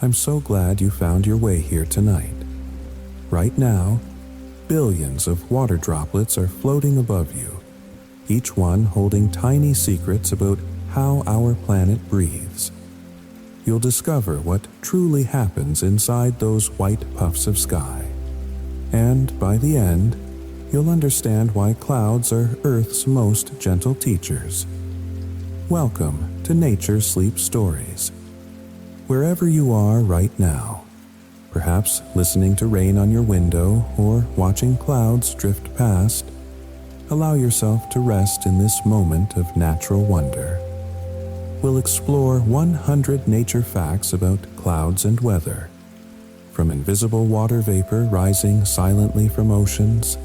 I'm so glad you found your way here tonight. Right now, billions of water droplets are floating above you, each one holding tiny secrets about how our planet breathes. You'll discover what truly happens inside those white puffs of sky. And by the end, you'll understand why clouds are Earth's most gentle teachers. Welcome to Nature's Sleep Stories. Wherever you are right now, perhaps listening to rain on your window or watching clouds drift past, allow yourself to rest in this moment of natural wonder. We'll explore 100 nature facts about clouds and weather, from invisible water vapor rising silently from oceans,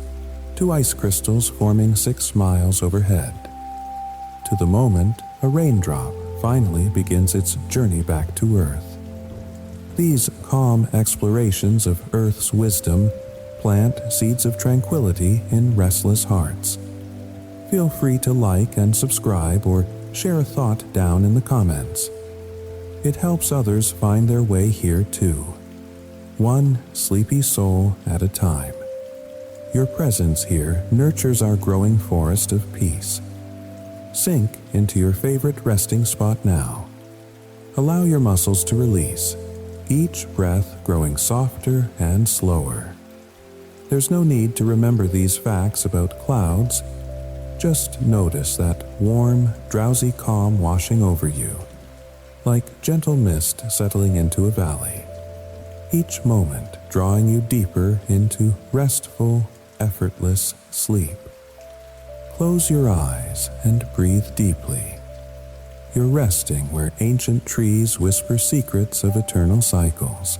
to ice crystals forming 6 miles overhead, to the moment a raindrop finally begins its journey back to Earth. These calm explorations of Earth's wisdom plant seeds of tranquility in restless hearts. Feel free to like and subscribe or share a thought down in the comments. It helps others find their way here too, one sleepy soul at a time. Your presence here nurtures our growing forest of peace. Sink into your favorite resting spot now. Allow your muscles to release, each breath growing softer and slower. There's no need to remember these facts about clouds. Just notice that warm, drowsy calm washing over you, like gentle mist settling into a valley. Each moment drawing you deeper into restful, effortless sleep. Close your eyes and breathe deeply. You're resting where ancient trees whisper secrets of eternal cycles.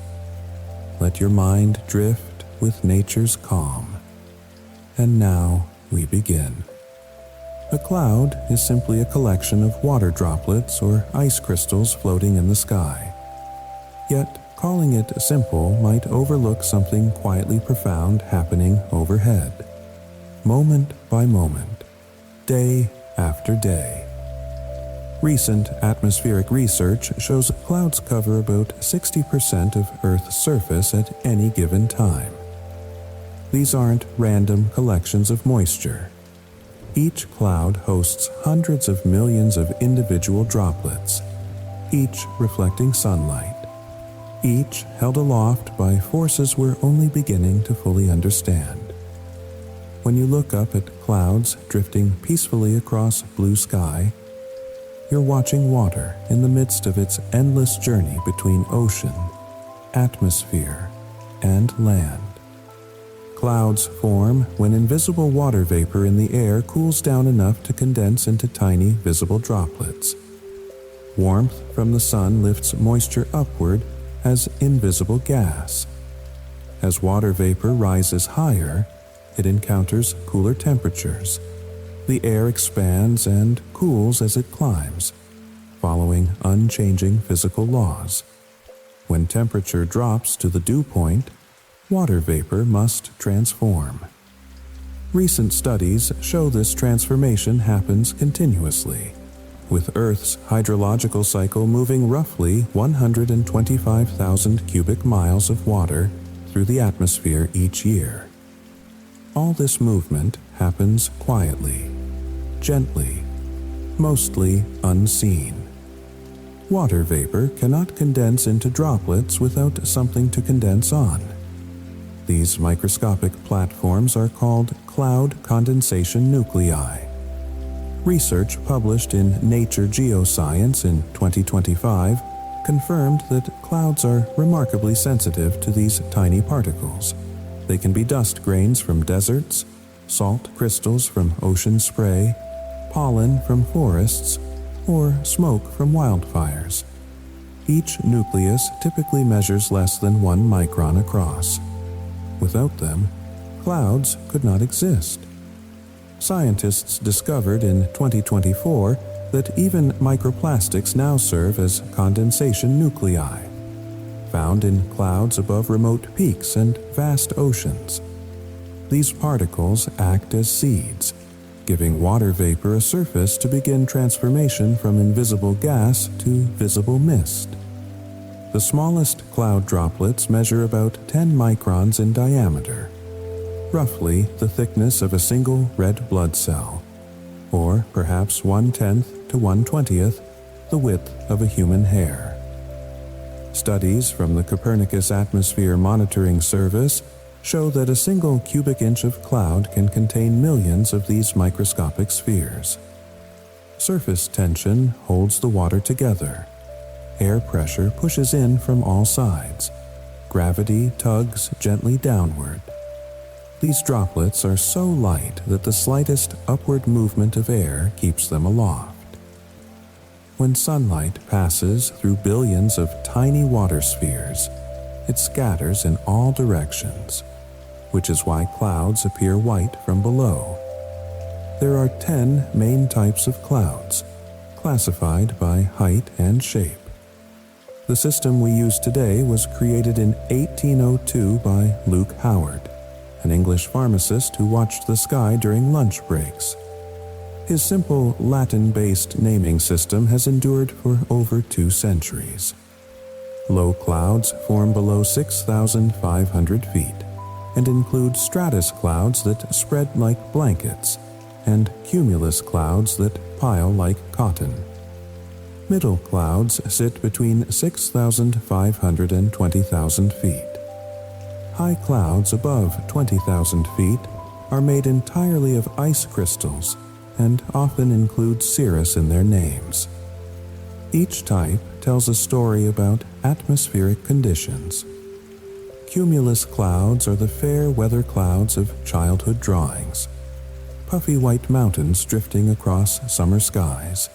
Let your mind drift with nature's calm. And now we begin. A cloud is simply a collection of water droplets or ice crystals floating in the sky. Yet, calling it simple might overlook something quietly profound happening overhead, moment by moment, day after day. Recent atmospheric research shows clouds cover about 60% of Earth's surface at any given time. These aren't random collections of moisture. Each cloud hosts hundreds of millions of individual droplets, each reflecting sunlight, each held aloft by forces we're only beginning to fully understand. When you look up at clouds drifting peacefully across blue sky, you're watching water in the midst of its endless journey between ocean, atmosphere, and land. Clouds form when invisible water vapor in the air cools down enough to condense into tiny, visible droplets. Warmth from the sun lifts moisture upward as invisible gas. As water vapor rises higher, it encounters cooler temperatures. The air expands and cools as it climbs, following unchanging physical laws. When temperature drops to the dew point, water vapor must transform. Recent studies show this transformation happens continuously, with Earth's hydrological cycle moving roughly 125,000 cubic miles of water through the atmosphere each year. All this movement happens quietly, gently, mostly unseen. Water vapor cannot condense into droplets without something to condense on. These microscopic platforms are called cloud condensation nuclei. Research published in Nature Geoscience in 2025 confirmed that clouds are remarkably sensitive to these tiny particles. They can be dust grains from deserts, salt crystals from ocean spray, pollen from forests, or smoke from wildfires. Each nucleus typically measures less than 1 micron across. Without them, clouds could not exist. Scientists discovered in 2024 that even microplastics now serve as condensation nuclei, found in clouds above remote peaks and vast oceans. These particles act as seeds, giving water vapor a surface to begin transformation from invisible gas to visible mist. The smallest cloud droplets measure about 10 microns in diameter, roughly the thickness of a single red blood cell, or perhaps 1/10 to 1/20th the width of a human hair. Studies from the Copernicus Atmosphere Monitoring Service show that a single cubic inch of cloud can contain millions of these microscopic spheres. Surface tension holds the water together. Air pressure pushes in from all sides. Gravity tugs gently downward. These droplets are so light that the slightest upward movement of air keeps them aloft. When sunlight passes through billions of tiny water spheres, it scatters in all directions, which is why clouds appear white from below. There are 10 main types of clouds, classified by height and shape. The system we use today was created in 1802 by Luke Howard, an English pharmacist who watched the sky during lunch breaks. His simple Latin-based naming system has endured for over 2 centuries. Low clouds form below 6,500 feet and include stratus clouds that spread like blankets and cumulus clouds that pile like cotton. Middle clouds sit between 6,500 and 20,000 feet. High clouds above 20,000 feet are made entirely of ice crystals and often include cirrus in their names. Each type tells a story about atmospheric conditions. Cumulus clouds are the fair weather clouds of childhood drawings, puffy white mountains drifting across summer skies.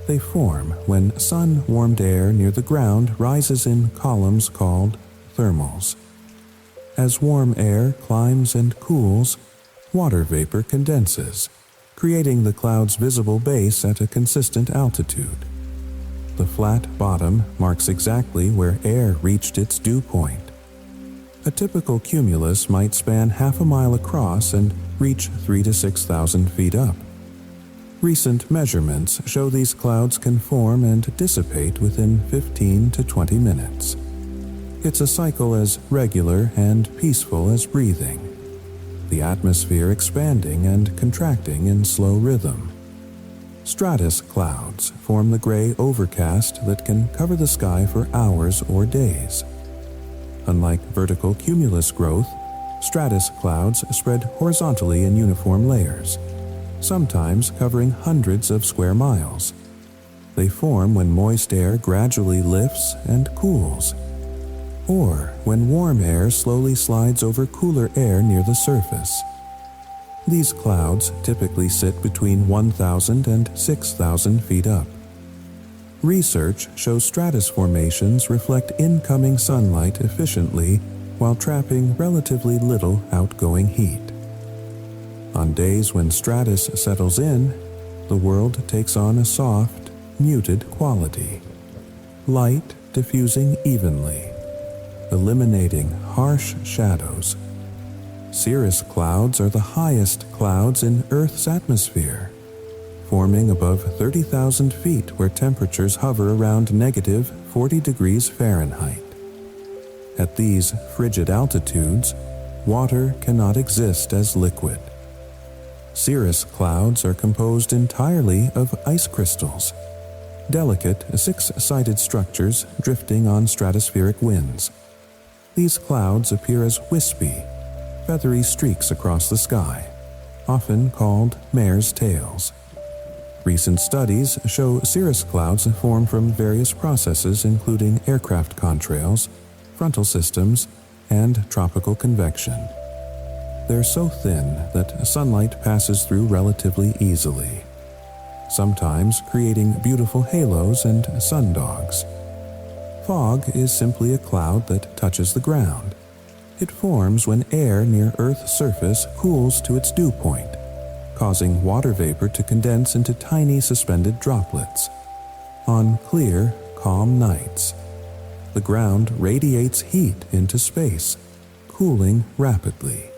They form when sun-warmed air near the ground rises in columns called thermals. As warm air climbs and cools, water vapor condenses, creating the cloud's visible base at a consistent altitude. The flat bottom marks exactly where air reached its dew point. A typical cumulus might span half a mile across and reach 3,000 to 6,000 feet up. Recent measurements show these clouds can form and dissipate within 15 to 20 minutes. It's a cycle as regular and peaceful as breathing, the atmosphere expanding and contracting in slow rhythm. Stratus clouds form the gray overcast that can cover the sky for hours or days. Unlike vertical cumulus growth, stratus clouds spread horizontally in uniform layers, sometimes covering hundreds of square miles. They form when moist air gradually lifts and cools, or when warm air slowly slides over cooler air near the surface. These clouds typically sit between 1,000 and 6,000 feet up. Research shows stratus formations reflect incoming sunlight efficiently while trapping relatively little outgoing heat. On days when stratus settles in, the world takes on a soft, muted quality, light diffusing evenly, eliminating harsh shadows. Cirrus clouds are the highest clouds in Earth's atmosphere, forming above 30,000 feet where temperatures hover around negative 40 degrees Fahrenheit. At these frigid altitudes, water cannot exist as liquid. Cirrus clouds are composed entirely of ice crystals, delicate six-sided structures drifting on stratospheric winds. These clouds appear as wispy, feathery streaks across the sky, often called mare's tails. Recent studies show cirrus clouds form from various processes including aircraft contrails, frontal systems, and tropical convection. They're so thin that sunlight passes through relatively easily, sometimes creating beautiful halos and sundogs. Fog is simply a cloud that touches the ground. It forms when air near Earth's surface cools to its dew point, causing water vapor to condense into tiny suspended droplets. On clear, calm nights, the ground radiates heat into space, cooling rapidly.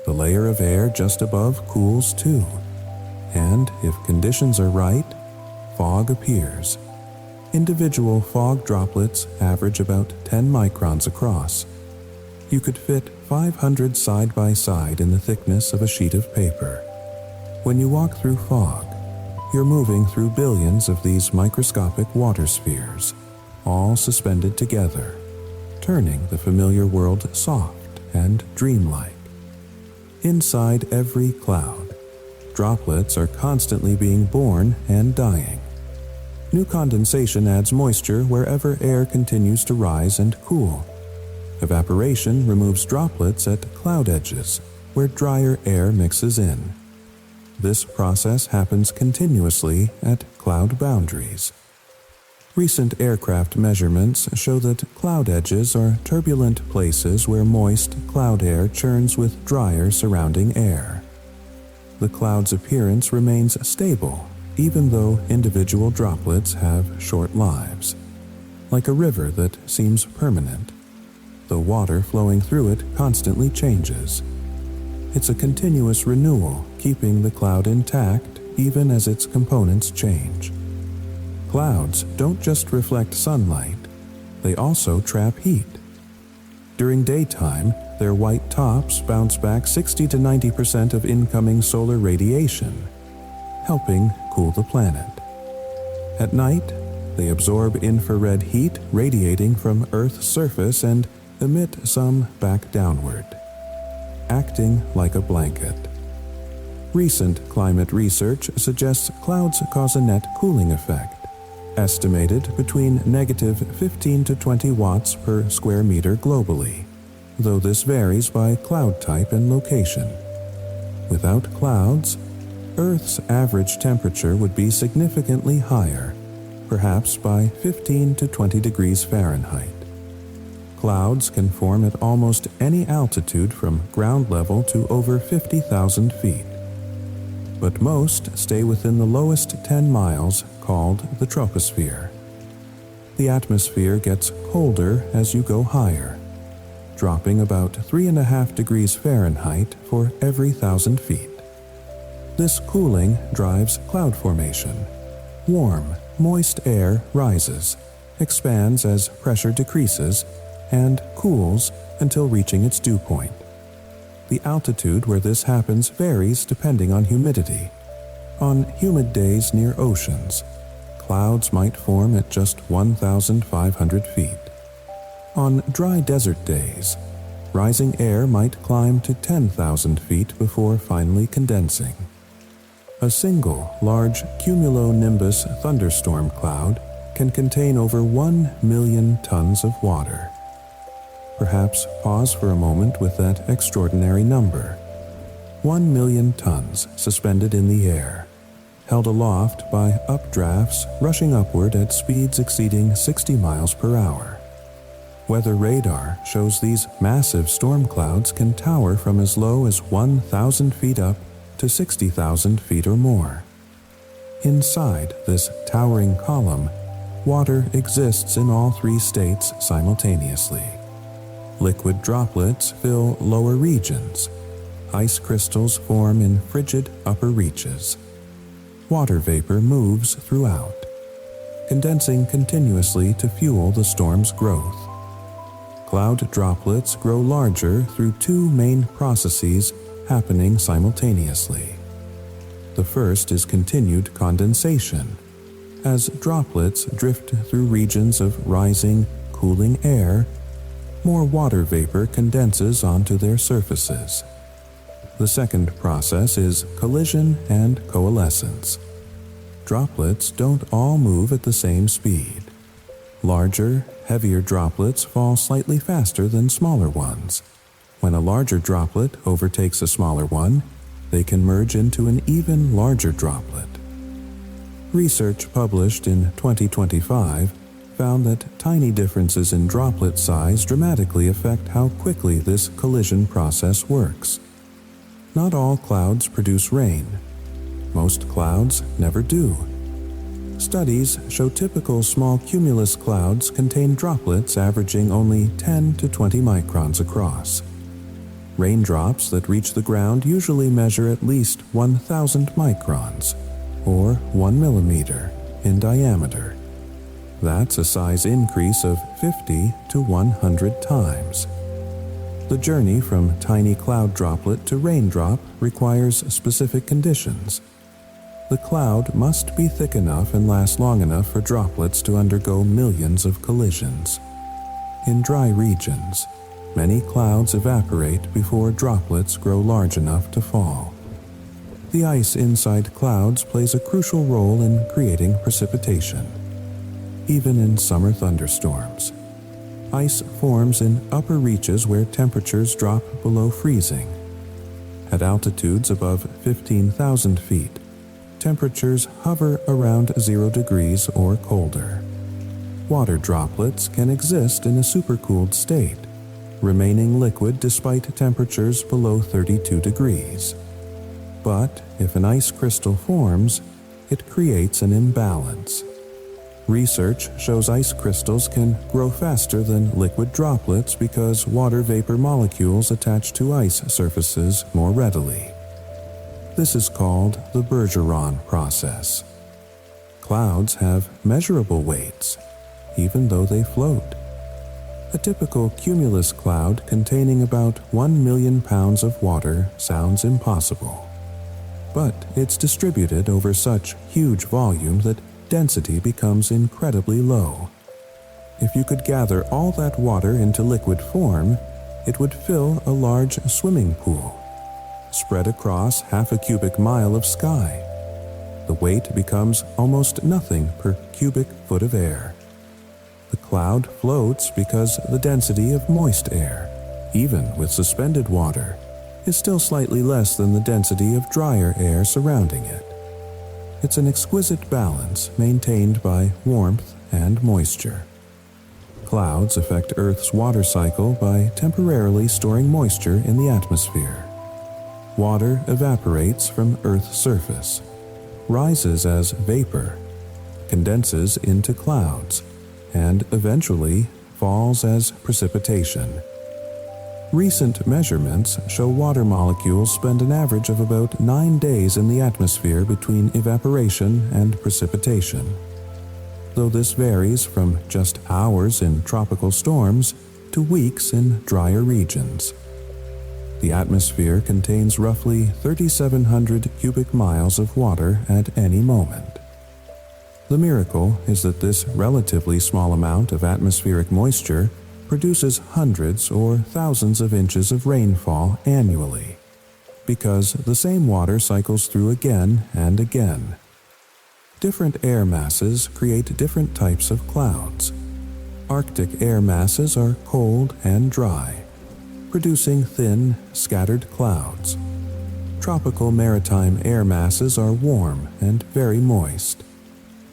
The layer of air just above cools too, and if conditions are right, fog appears. Individual fog droplets average about 10 microns across. You could fit 500 side by side in the thickness of a sheet of paper. When you walk through fog, you're moving through billions of these microscopic water spheres, all suspended together, turning the familiar world soft and dreamlike. Inside every cloud, droplets are constantly being born and dying. New condensation adds moisture wherever air continues to rise and cool. Evaporation removes droplets at cloud edges, where drier air mixes in. This process happens continuously at cloud boundaries. Recent aircraft measurements show that cloud edges are turbulent places where moist cloud air churns with drier surrounding air. The cloud's appearance remains stable, even though individual droplets have short lives. Like a river that seems permanent, the water flowing through it constantly changes. It's a continuous renewal, keeping the cloud intact even as its components change. Clouds don't just reflect sunlight, they also trap heat. During daytime, their white tops bounce back 60 to 90% of incoming solar radiation, helping cool the planet. At night, they absorb infrared heat radiating from Earth's surface and emit some back downward, acting like a blanket. Recent climate research suggests clouds cause a net cooling effect, estimated between negative 15 to 20 watts per square meter globally, though this varies by cloud type and location. Without clouds, Earth's average temperature would be significantly higher, perhaps by 15 to 20 degrees Fahrenheit. Clouds can form at almost any altitude from ground level to over 50,000 feet. But most stay within the lowest 10 miles, called the troposphere. The atmosphere gets colder as you go higher, dropping about 3.5 degrees Fahrenheit for every 1,000 feet. This cooling drives cloud formation. Warm, moist air rises, expands as pressure decreases, and cools until reaching its dew point. The altitude where this happens varies depending on humidity. On humid days near oceans, clouds might form at just 1,500 feet. On dry desert days, rising air might climb to 10,000 feet before finally condensing. A single large cumulonimbus thunderstorm cloud can contain over 1 million tons of water. Perhaps pause for a moment with that extraordinary number. 1 million tons suspended in the air, held aloft by updrafts rushing upward at speeds exceeding 60 miles per hour. Weather radar shows these massive storm clouds can tower from as low as 1,000 feet up to 60,000 feet or more. Inside this towering column, water exists in all three states simultaneously. Liquid droplets fill lower regions. Ice crystals form in frigid upper reaches. Water vapor moves throughout, condensing continuously to fuel the storm's growth. Cloud droplets grow larger through two main processes happening simultaneously. The first is continued condensation. As droplets drift through regions of rising, cooling air, more water vapor condenses onto their surfaces. The second process is collision and coalescence. Droplets don't all move at the same speed. Larger, heavier droplets fall slightly faster than smaller ones. When a larger droplet overtakes a smaller one, they can merge into an even larger droplet. Research published in 2025 found that tiny differences in droplet size dramatically affect how quickly this collision process works. Not all clouds produce rain. Most clouds never do. Studies show typical small cumulus clouds contain droplets averaging only 10 to 20 microns across. Raindrops that reach the ground usually measure at least 1,000 microns, or 1 millimeter, in diameter. That's a size increase of 50 to 100 times. The journey from tiny cloud droplet to raindrop requires specific conditions. The cloud must be thick enough and last long enough for droplets to undergo millions of collisions. In dry regions, many clouds evaporate before droplets grow large enough to fall. The ice inside clouds plays a crucial role in creating precipitation. Even in summer thunderstorms, ice forms in upper reaches where temperatures drop below freezing. At altitudes above 15,000 feet, temperatures hover around 0 degrees or colder. Water droplets can exist in a supercooled state, remaining liquid despite temperatures below 32 degrees. But if an ice crystal forms, it creates an imbalance. Research shows ice crystals can grow faster than liquid droplets because water vapor molecules attach to ice surfaces more readily. This is called the Bergeron process. Clouds have measurable weights, even though they float. A typical cumulus cloud containing about 1 million pounds of water sounds impossible. But it's distributed over such huge volume that density becomes incredibly low. If you could gather all that water into liquid form, it would fill a large swimming pool, spread across half a cubic mile of sky. The weight becomes almost nothing per cubic foot of air. The cloud floats because the density of moist air, even with suspended water, is still slightly less than the density of drier air surrounding it. It's an exquisite balance maintained by warmth and moisture. Clouds affect Earth's water cycle by temporarily storing moisture in the atmosphere. Water evaporates from Earth's surface, rises as vapor, condenses into clouds, and eventually falls as precipitation. Recent measurements show water molecules spend an average of about 9 days in the atmosphere between evaporation and precipitation, though this varies from just hours in tropical storms to weeks in drier regions. The atmosphere contains roughly 3,700 cubic miles of water at any moment. The miracle is that this relatively small amount of atmospheric moisture produces hundreds or thousands of inches of rainfall annually, because the same water cycles through again and again. Different air masses create different types of clouds. Arctic air masses are cold and dry, producing thin, scattered clouds. Tropical maritime air masses are warm and very moist,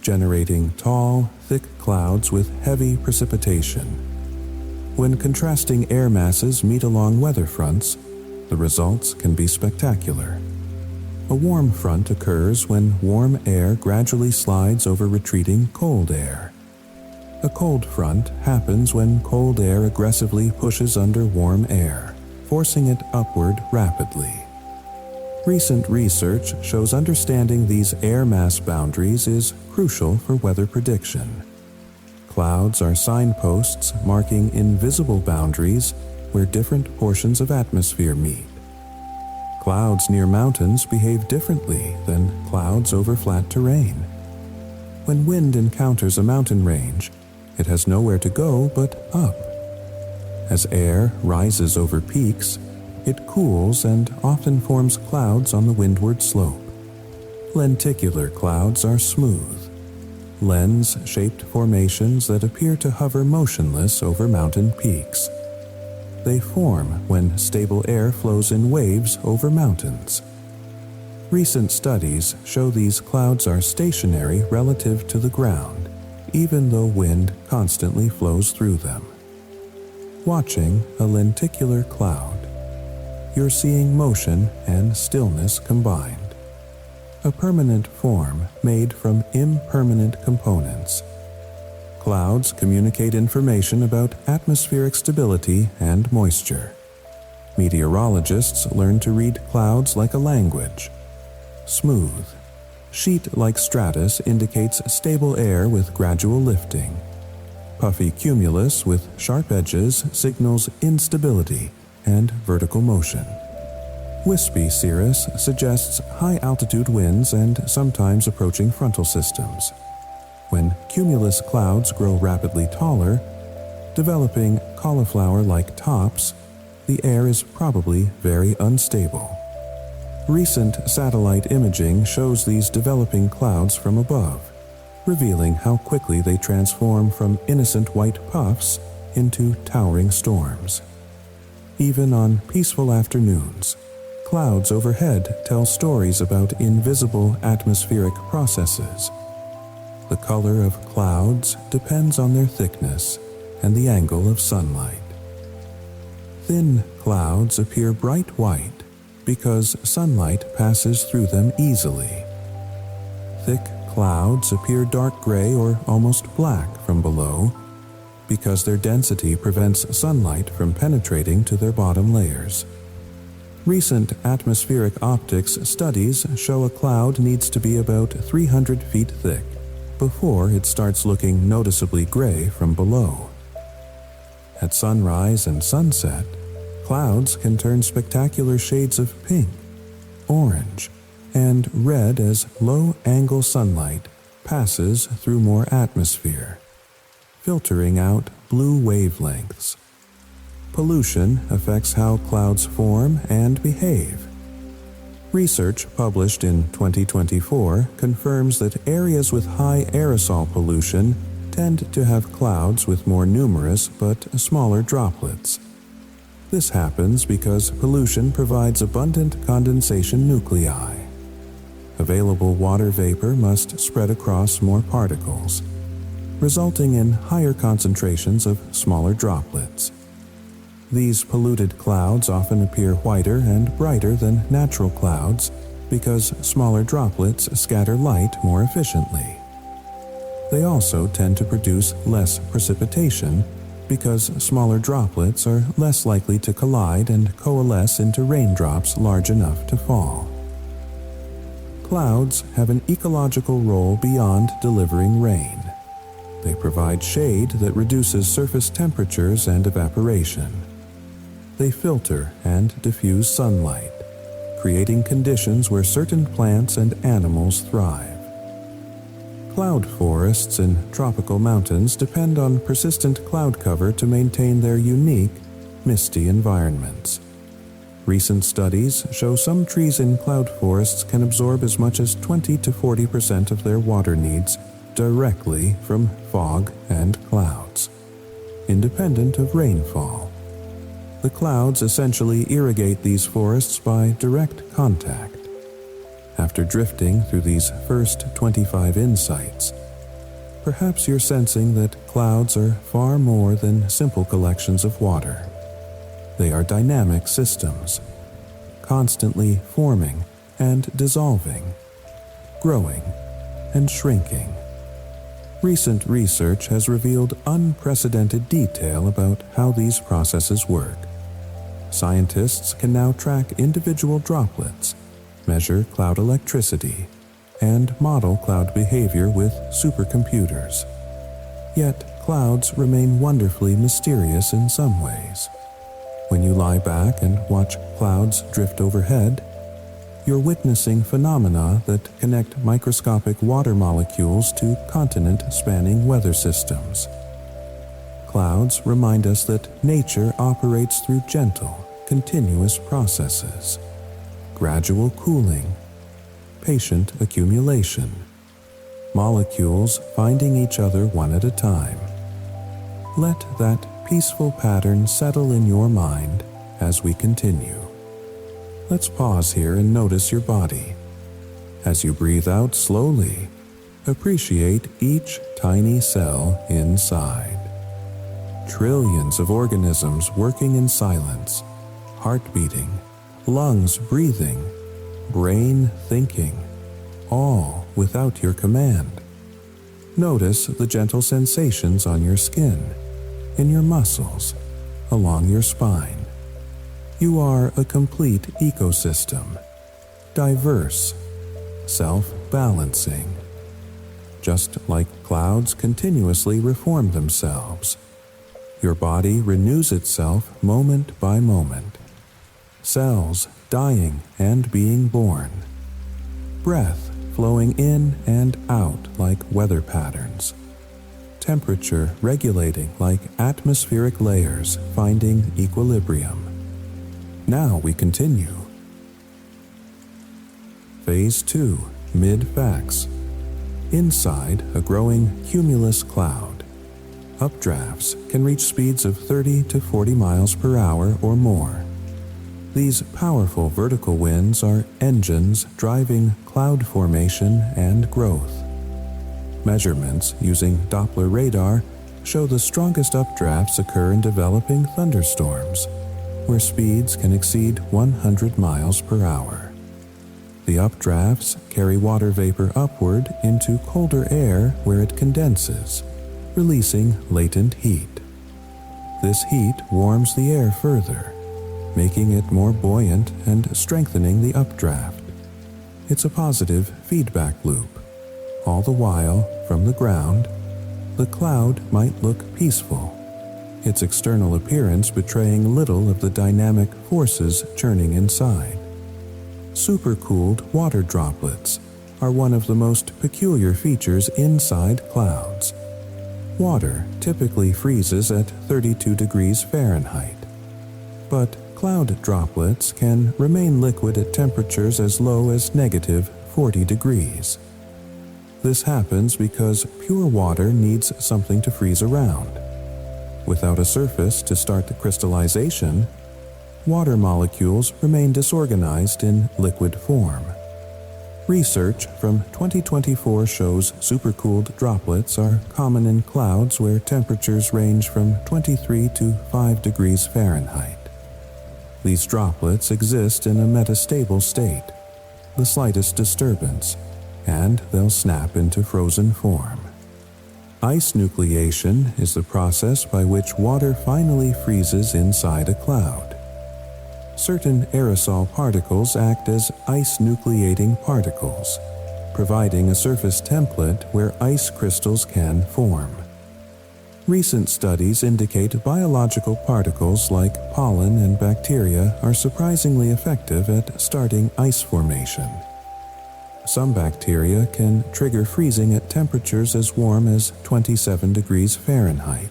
generating tall, thick clouds with heavy precipitation. When contrasting air masses meet along weather fronts, the results can be spectacular. A warm front occurs when warm air gradually slides over retreating cold air. A cold front happens when cold air aggressively pushes under warm air, forcing it upward rapidly. Recent research shows understanding these air mass boundaries is crucial for weather prediction. Clouds are signposts marking invisible boundaries where different portions of atmosphere meet. Clouds near mountains behave differently than clouds over flat terrain. When wind encounters a mountain range, it has nowhere to go but up. As air rises over peaks, it cools and often forms clouds on the windward slope. Lenticular clouds are smooth, lens-shaped formations that appear to hover motionless over mountain peaks. They form when stable air flows in waves over mountains. Recent studies show these clouds are stationary relative to the ground, even though wind constantly flows through them. Watching a lenticular cloud, you're seeing motion and stillness combined. A permanent form made from impermanent components. Clouds communicate information about atmospheric stability and moisture. Meteorologists learn to read clouds like a language. Smooth, sheet-like stratus indicates stable air with gradual lifting. Puffy cumulus with sharp edges signals instability and vertical motion. Wispy cirrus suggests high-altitude winds and sometimes approaching frontal systems. When cumulus clouds grow rapidly taller, developing cauliflower-like tops, the air is probably very unstable. Recent satellite imaging shows these developing clouds from above, revealing how quickly they transform from innocent white puffs into towering storms. Even on peaceful afternoons, clouds overhead tell stories about invisible atmospheric processes. The color of clouds depends on their thickness and the angle of sunlight. Thin clouds appear bright white because sunlight passes through them easily. Thick clouds appear dark gray or almost black from below because their density prevents sunlight from penetrating to their bottom layers. Recent atmospheric optics studies show a cloud needs to be about 300 feet thick before it starts looking noticeably gray from below. At sunrise and sunset, clouds can turn spectacular shades of pink, orange, and red as low-angle sunlight passes through more atmosphere, filtering out blue wavelengths. Pollution affects how clouds form and behave. Research published in 2024 confirms that areas with high aerosol pollution tend to have clouds with more numerous but smaller droplets. This happens because pollution provides abundant condensation nuclei. Available water vapor must spread across more particles, resulting in higher concentrations of smaller droplets. These polluted clouds often appear whiter and brighter than natural clouds because smaller droplets scatter light more efficiently. They also tend to produce less precipitation because smaller droplets are less likely to collide and coalesce into raindrops large enough to fall. Clouds have an ecological role beyond delivering rain. They provide shade that reduces surface temperatures and evaporation. They filter and diffuse sunlight, creating conditions where certain plants and animals thrive. Cloud forests in tropical mountains depend on persistent cloud cover to maintain their unique, misty environments. Recent studies show some trees in cloud forests can absorb as much as 20 to 40% of their water needs directly from fog and clouds, independent of rainfall. The clouds essentially irrigate these forests by direct contact. After drifting through these first 25 insights, perhaps you're sensing that clouds are far more than simple collections of water. They are dynamic systems, constantly forming and dissolving, growing and shrinking. Recent research has revealed unprecedented detail about how these processes work. Scientists can now track individual droplets, measure cloud electricity, and model cloud behavior with supercomputers. Yet, clouds remain wonderfully mysterious in some ways. When you lie back and watch clouds drift overhead, you're witnessing phenomena that connect microscopic water molecules to continent-spanning weather systems. Clouds remind us that nature operates through gentle, continuous processes. Gradual cooling, patient accumulation, molecules finding each other one at a time. Let that peaceful pattern settle in your mind as we continue. Let's pause here and notice your body. As you breathe out slowly, appreciate each tiny cell inside. Trillions of organisms working in silence, heart beating, lungs breathing, brain thinking, all without your command. Notice the gentle sensations on your skin, in your muscles, along your spine. You are a complete ecosystem, diverse, self-balanced. balancing. Just like clouds continuously reform themselves, your body renews itself moment by moment. Cells dying and being born. Breath flowing in and out like weather patterns. Temperature regulating like atmospheric layers finding equilibrium. Now we continue. Phase 2, mid-fax. Inside a growing cumulus cloud. Updrafts can reach speeds of 30 to 40 miles per hour or more. These powerful vertical winds are engines driving cloud formation and growth. Measurements using Doppler radar show the strongest updrafts occur in developing thunderstorms, where speeds can exceed 100 miles per hour. The updrafts carry water vapor upward into colder air where it condenses, releasing latent heat. This heat warms the air further, making it more buoyant and strengthening the updraft. It's a positive feedback loop. All the while, from the ground, the cloud might look peaceful, its external appearance betraying little of the dynamic forces churning inside. Supercooled water droplets are one of the most peculiar features inside clouds. Water typically freezes at 32 degrees Fahrenheit, but cloud droplets can remain liquid at temperatures as low as negative 40 degrees. This happens because pure water needs something to freeze around. Without a surface to start the crystallization, water molecules remain disorganized in liquid form. Research from 2024 shows supercooled droplets are common in clouds where temperatures range from 23 to 5 degrees Fahrenheit. These droplets exist in a metastable state, the slightest disturbance, and they'll snap into frozen form. Ice nucleation is the process by which water finally freezes inside a cloud. Certain aerosol particles act as ice nucleating particles, providing a surface template where ice crystals can form. Recent studies indicate biological particles like pollen and bacteria are surprisingly effective at starting ice formation. Some bacteria can trigger freezing at temperatures as warm as 27 degrees Fahrenheit.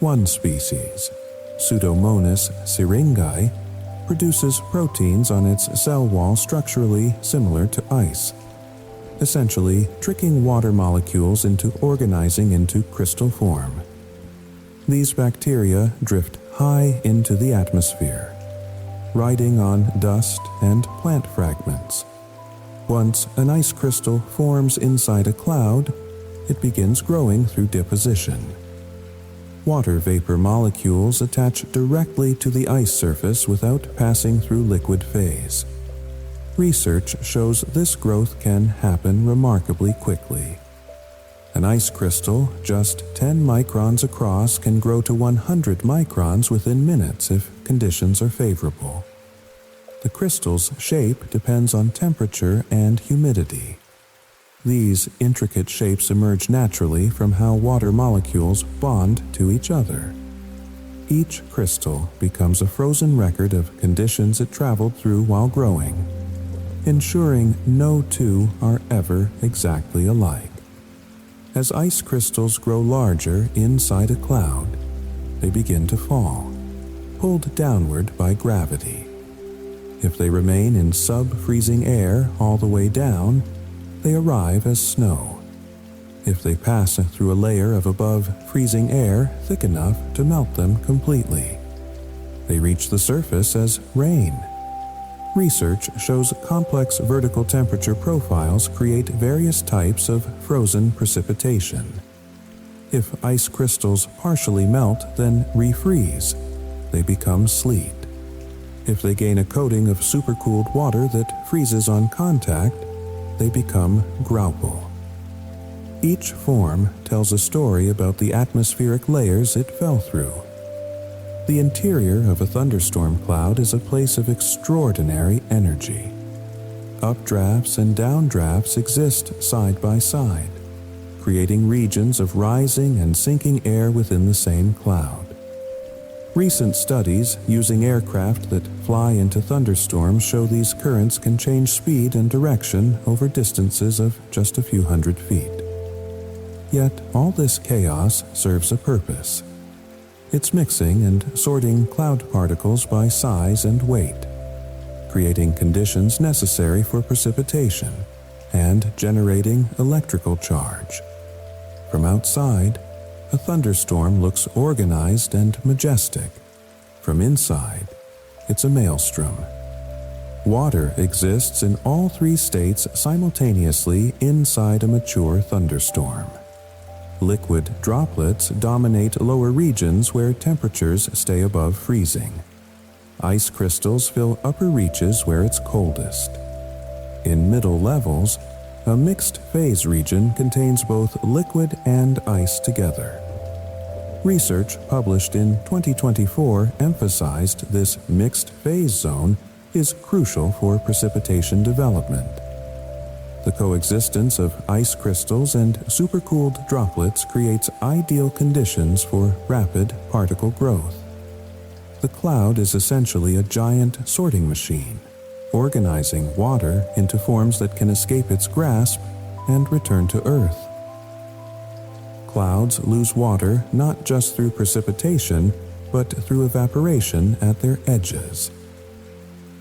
One species, Pseudomonas syringae, produces proteins on its cell wall structurally similar to ice, essentially tricking water molecules into organizing into crystal form. These bacteria drift high into the atmosphere, riding on dust and plant fragments. Once an ice crystal forms inside a cloud, it begins growing through deposition. Water vapor molecules attach directly to the ice surface without passing through liquid phase. Research shows this growth can happen remarkably quickly. An ice crystal just 10 microns across can grow to 100 microns within minutes if conditions are favorable. The crystal's shape depends on temperature and humidity. These intricate shapes emerge naturally from how water molecules bond to each other. Each crystal becomes a frozen record of conditions it traveled through while growing, ensuring no two are ever exactly alike. As ice crystals grow larger inside a cloud, they begin to fall, pulled downward by gravity. If they remain in sub-freezing air all the way down, they arrive as snow. If they pass through a layer of above-freezing air thick enough to melt them completely, they reach the surface as rain. Research shows complex vertical temperature profiles create various types of frozen precipitation. If ice crystals partially melt, then refreeze. They become sleet. If they gain a coating of supercooled water that freezes on contact, they become grauple. Each form tells a story about the atmospheric layers it fell through. The interior of a thunderstorm cloud is a place of extraordinary energy. updrafts and downdrafts exist side by side, creating regions of rising and sinking air within the same cloud. Recent studies using aircraft that fly into thunderstorms show these currents can change speed and direction over distances of just a few hundred feet. Yet all this chaos serves a purpose. It's mixing and sorting cloud particles by size and weight, creating conditions necessary for precipitation and generating electrical charge. From outside, a thunderstorm looks organized and majestic. From inside, it's a maelstrom. Water exists in all three states simultaneously inside a mature thunderstorm. Liquid droplets dominate lower regions where temperatures stay above freezing. Ice crystals fill upper reaches where it's coldest. In middle levels, a mixed phase region contains both liquid and ice together. Research published in 2024 emphasized this mixed phase zone is crucial for precipitation development. The coexistence of ice crystals and supercooled droplets creates ideal conditions for rapid particle growth. The cloud is essentially a giant sorting machine, organizing water into forms that can escape its grasp and return to Earth. Clouds lose water not just through precipitation, but through evaporation at their edges.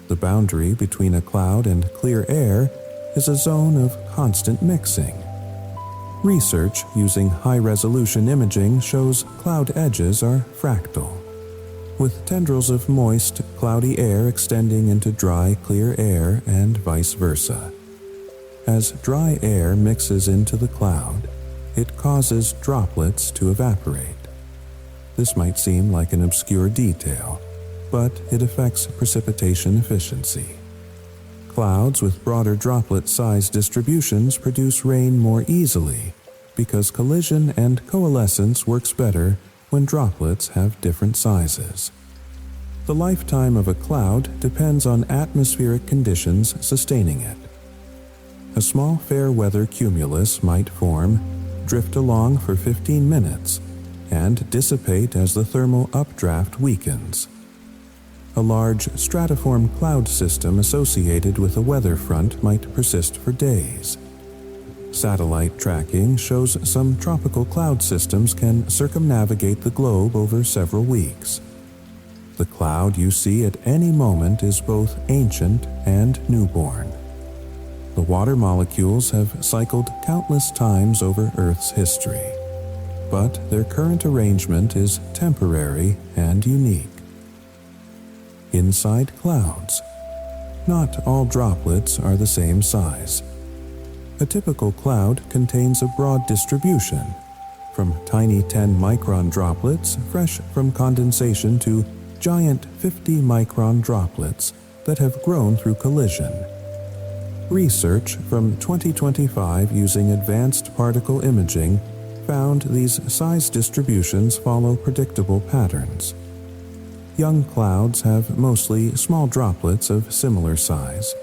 The boundary between a cloud and clear air is a zone of constant mixing. Research using high-resolution imaging shows cloud edges are fractal, with tendrils of moist, cloudy air extending into dry, clear air and vice versa. As dry air mixes into the cloud, it causes droplets to evaporate. This might seem like an obscure detail, but it affects precipitation efficiency. Clouds with broader droplet size distributions produce rain more easily because collision and coalescence works better when droplets have different sizes. The lifetime of a cloud depends on atmospheric conditions sustaining it. A small fair weather cumulus might form, drift along for 15 minutes, and dissipate as the thermal updraft weakens. A large stratiform cloud system associated with a weather front might persist for days. Satellite tracking shows some tropical cloud systems can circumnavigate the globe over several weeks. The cloud you see at any moment is both ancient and newborn. The water molecules have cycled countless times over Earth's history, but their current arrangement is temporary and unique. Inside clouds, not all droplets are the same size. A typical cloud contains a broad distribution, from tiny 10-micron droplets fresh from condensation to giant 50-micron droplets that have grown through collision. Research from 2025 using advanced particle imaging found these size distributions follow predictable patterns. Young clouds have mostly small droplets of similar size.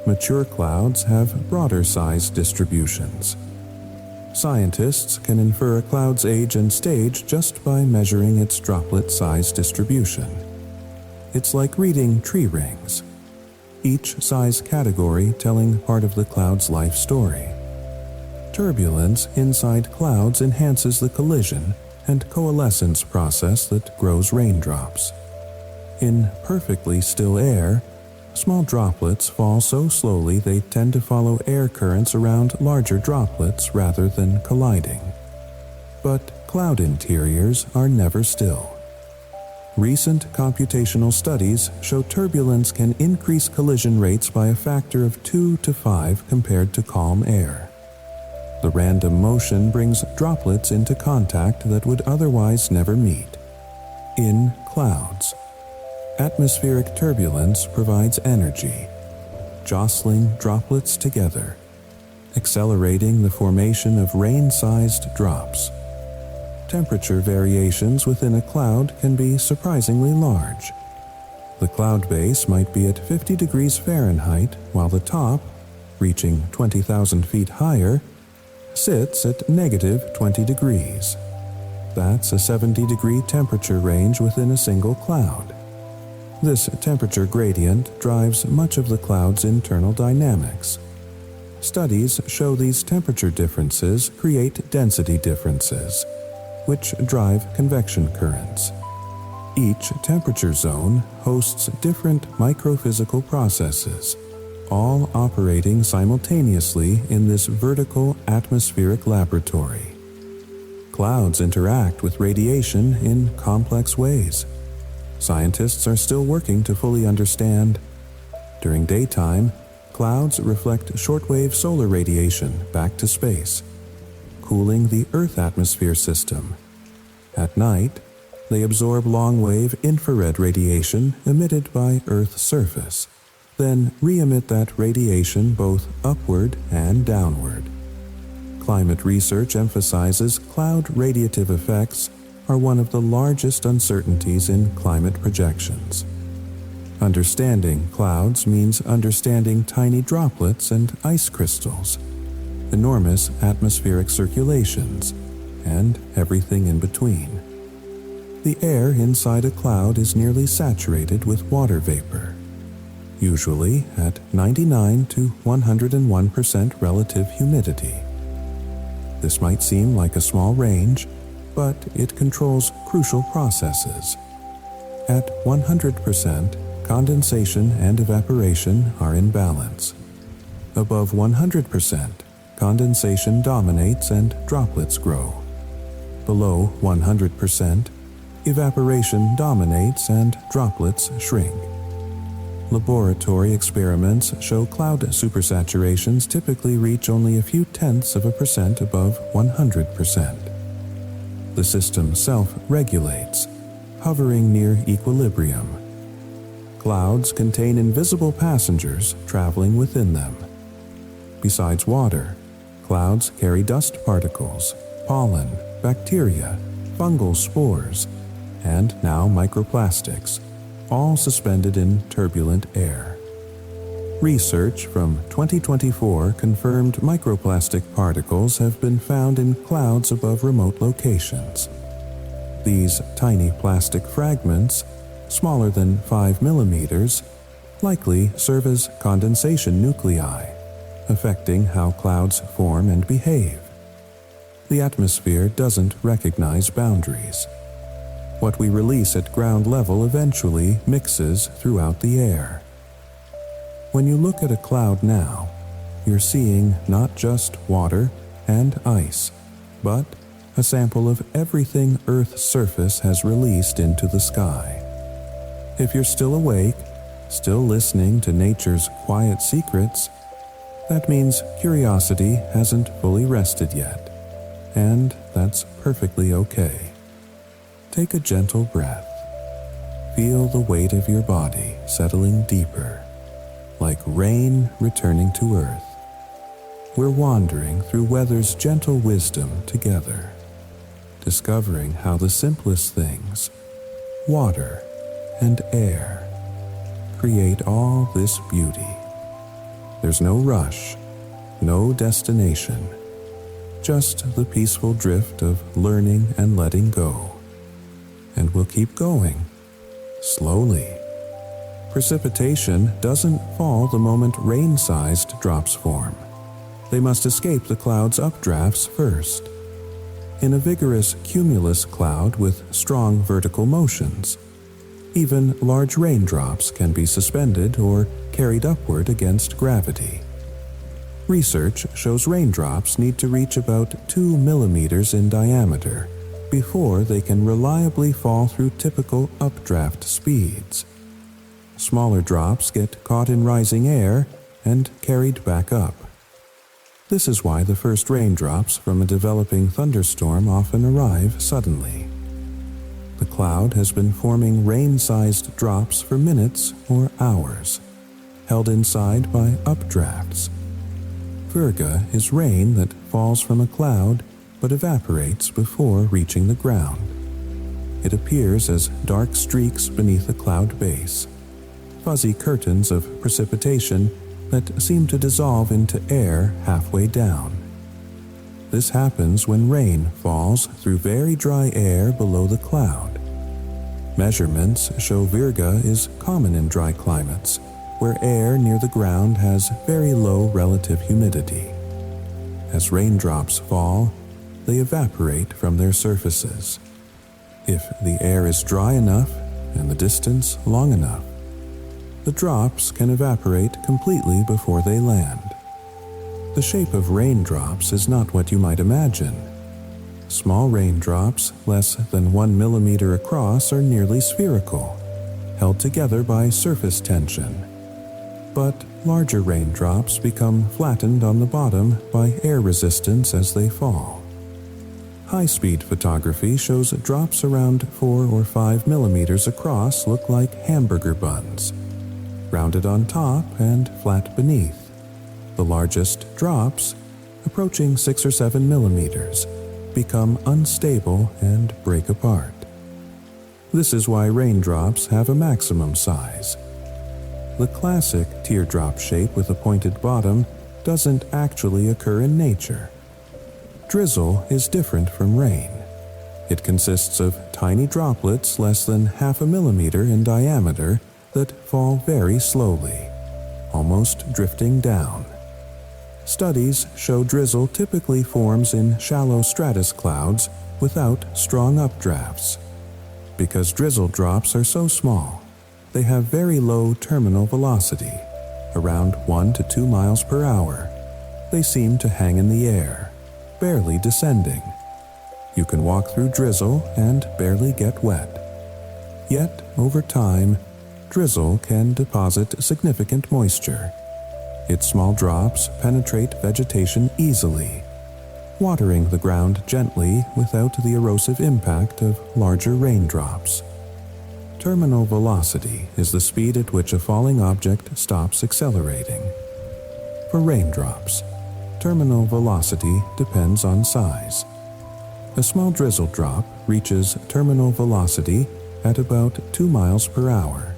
Mature clouds have broader size distributions. Scientists can infer a cloud's age and stage just by measuring its droplet size distribution. It's like reading tree rings, each size category telling part of the cloud's life story. Turbulence inside clouds enhances the collision and coalescence process that grows raindrops. In perfectly still air, small droplets fall so slowly they tend to follow air currents around larger droplets rather than colliding. But cloud interiors are never still. Recent computational studies show turbulence can increase collision rates by a factor of 2 to 5 compared to calm air. The random motion brings droplets into contact that would otherwise never meet. In clouds, atmospheric turbulence provides energy, jostling droplets together, accelerating the formation of rain-sized drops. Temperature variations within a cloud can be surprisingly large. The cloud base might be at 50 degrees Fahrenheit, while the top, reaching 20,000 feet higher, sits at negative 20 degrees. That's a 70-degree temperature range within a single cloud. This temperature gradient drives much of the cloud's internal dynamics. Studies show these temperature differences create density differences, which drive convection currents. Each temperature zone hosts different microphysical processes, all operating simultaneously in this vertical atmospheric laboratory. Clouds interact with radiation in complex ways. Scientists are still working to fully understand. During daytime, clouds reflect shortwave solar radiation back to space, cooling the Earth atmosphere system. At night, they absorb long-wave infrared radiation emitted by Earth's surface, then re-emit that radiation both upward and downward. Climate research emphasizes cloud radiative effects are one of the largest uncertainties in climate projections. Understanding clouds means understanding tiny droplets and ice crystals, enormous atmospheric circulations, and everything in between. The air inside a cloud is nearly saturated with water vapor, usually at 99 to 101% relative humidity. This might seem like a small range, but it controls crucial processes. At 100%, condensation and evaporation are in balance. Above 100%, condensation dominates and droplets grow. Below 100%, evaporation dominates and droplets shrink. Laboratory experiments show cloud supersaturations typically reach only a few tenths of a percent above 100%. The system self-regulates, hovering near equilibrium. Clouds contain invisible passengers traveling within them. Besides water, clouds carry dust particles, pollen, bacteria, fungal spores, and now microplastics, all suspended in turbulent air. Research from 2024 confirmed microplastic particles have been found in clouds above remote locations. These tiny plastic fragments, smaller than 5 millimeters, likely serve as condensation nuclei, affecting how clouds form and behave. The atmosphere doesn't recognize boundaries. What we release at ground level eventually mixes throughout the air. When you look at a cloud now, you're seeing not just water and ice, but a sample of everything Earth's surface has released into the sky. If you're still awake, still listening to nature's quiet secrets, that means curiosity hasn't fully rested yet, and that's perfectly okay. Take a gentle breath. Feel the weight of your body settling deeper, like rain returning to earth. We're wandering through weather's gentle wisdom together, discovering how the simplest things, water and air, create all this beauty. There's no rush, no destination, just the peaceful drift of learning and letting go. And we'll keep going, slowly. Precipitation doesn't fall the moment rain-sized drops form. They must escape the cloud's updrafts first. In a vigorous cumulus cloud with strong vertical motions, even large raindrops can be suspended or carried upward against gravity. Research shows raindrops need to reach about 2 millimeters in diameter before they can reliably fall through typical updraft speeds. Smaller drops get caught in rising air and carried back up. This is why the first raindrops from a developing thunderstorm often arrive suddenly. The cloud has been forming rain-sized drops for minutes or hours, held inside by updrafts. Virga is rain that falls from a cloud but evaporates before reaching the ground. It appears as dark streaks beneath a cloud base, fuzzy curtains of precipitation that seem to dissolve into air halfway down. This happens when rain falls through very dry air below the cloud. Measurements show virga is common in dry climates, where air near the ground has very low relative humidity. As raindrops fall, they evaporate from their surfaces. If the air is dry enough and the distance long enough, the drops can evaporate completely before they land. The shape of raindrops is not what you might imagine. Small raindrops, less than 1 millimeter across, are nearly spherical, held together by surface tension. But larger raindrops become flattened on the bottom by air resistance as they fall. High-speed photography shows drops around 4 or 5 millimeters across look like hamburger buns, rounded on top and flat beneath. The largest drops, approaching 6 or 7 millimeters, become unstable and break apart. This is why raindrops have a maximum size. The classic teardrop shape with a pointed bottom doesn't actually occur in nature. Drizzle is different from rain. It consists of tiny droplets less than half a millimeter in diameter that fall very slowly, almost drifting down. Studies show drizzle typically forms in shallow stratus clouds without strong updrafts. Because drizzle drops are so small, they have very low terminal velocity, around 1 to 2 miles per hour. They seem to hang in the air, barely descending. You can walk through drizzle and barely get wet. Yet, over time, drizzle can deposit significant moisture. Its small drops penetrate vegetation easily, watering the ground gently without the erosive impact of larger raindrops. Terminal velocity is the speed at which a falling object stops accelerating. For raindrops, terminal velocity depends on size. A small drizzle drop reaches terminal velocity at about 2 miles per hour.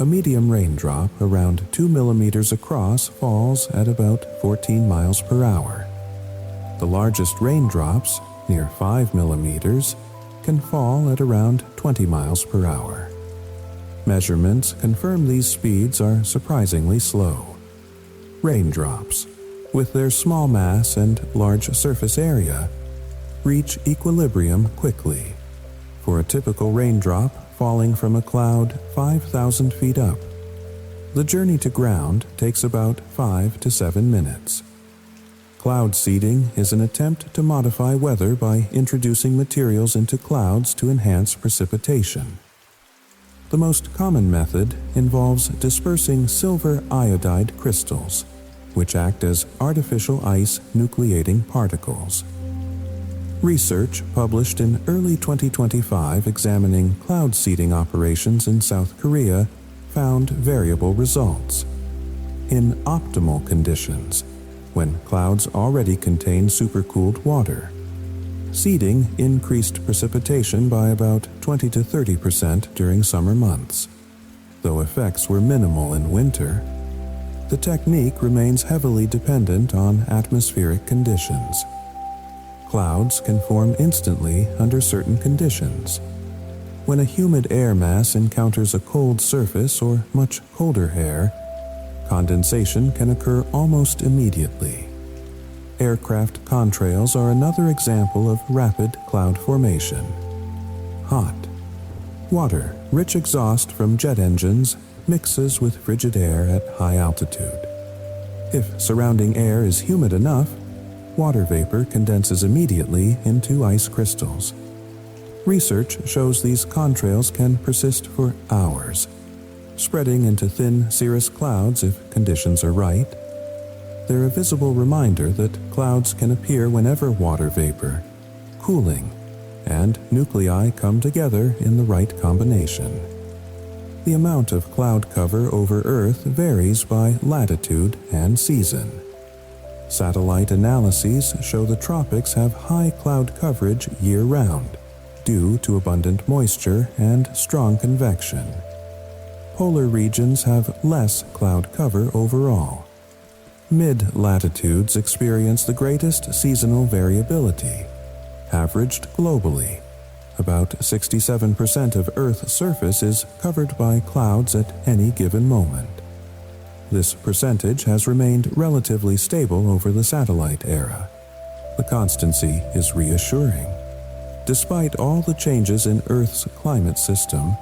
A medium raindrop around 2 millimeters across falls at about 14 miles per hour. The largest raindrops, near 5 millimeters, can fall at around 20 miles per hour. Measurements confirm these speeds are surprisingly slow. Raindrops, with their small mass and large surface area, reach equilibrium quickly. For a typical raindrop falling from a cloud 5,000 feet up, the journey to ground takes about 5 to 7 minutes. Cloud seeding is an attempt to modify weather by introducing materials into clouds to enhance precipitation. The most common method involves dispersing silver iodide crystals, which act as artificial ice nucleating particles. Research published in early 2025 examining cloud seeding operations in South Korea found variable results. In optimal conditions, when clouds already contain supercooled water, seeding increased precipitation by about 20 to 30% during summer months. Though effects were minimal in winter, the technique remains heavily dependent on atmospheric conditions. Clouds can form instantly under certain conditions. When a humid air mass encounters a cold surface or much colder air, condensation can occur almost immediately. Aircraft contrails are another example of rapid cloud formation. Hot. Water, rich exhaust from jet engines, mixes with frigid air at high altitude. If surrounding air is humid enough, water vapor condenses immediately into ice crystals. Research shows these contrails can persist for hours, spreading into thin cirrus clouds if conditions are right. They're a visible reminder that clouds can appear whenever water vapor, cooling, and nuclei come together in the right combination. The amount of cloud cover over Earth varies by latitude and season. Satellite analyses show the tropics have high cloud coverage year-round, due to abundant moisture and strong convection. polar regions have less cloud cover overall. Mid-latitudes experience the greatest seasonal variability, averaged globally. About 67% of Earth's surface is covered by clouds at any given moment. This percentage has remained relatively stable over the satellite era. The constancy is reassuring. Despite all the changes in Earth's climate system,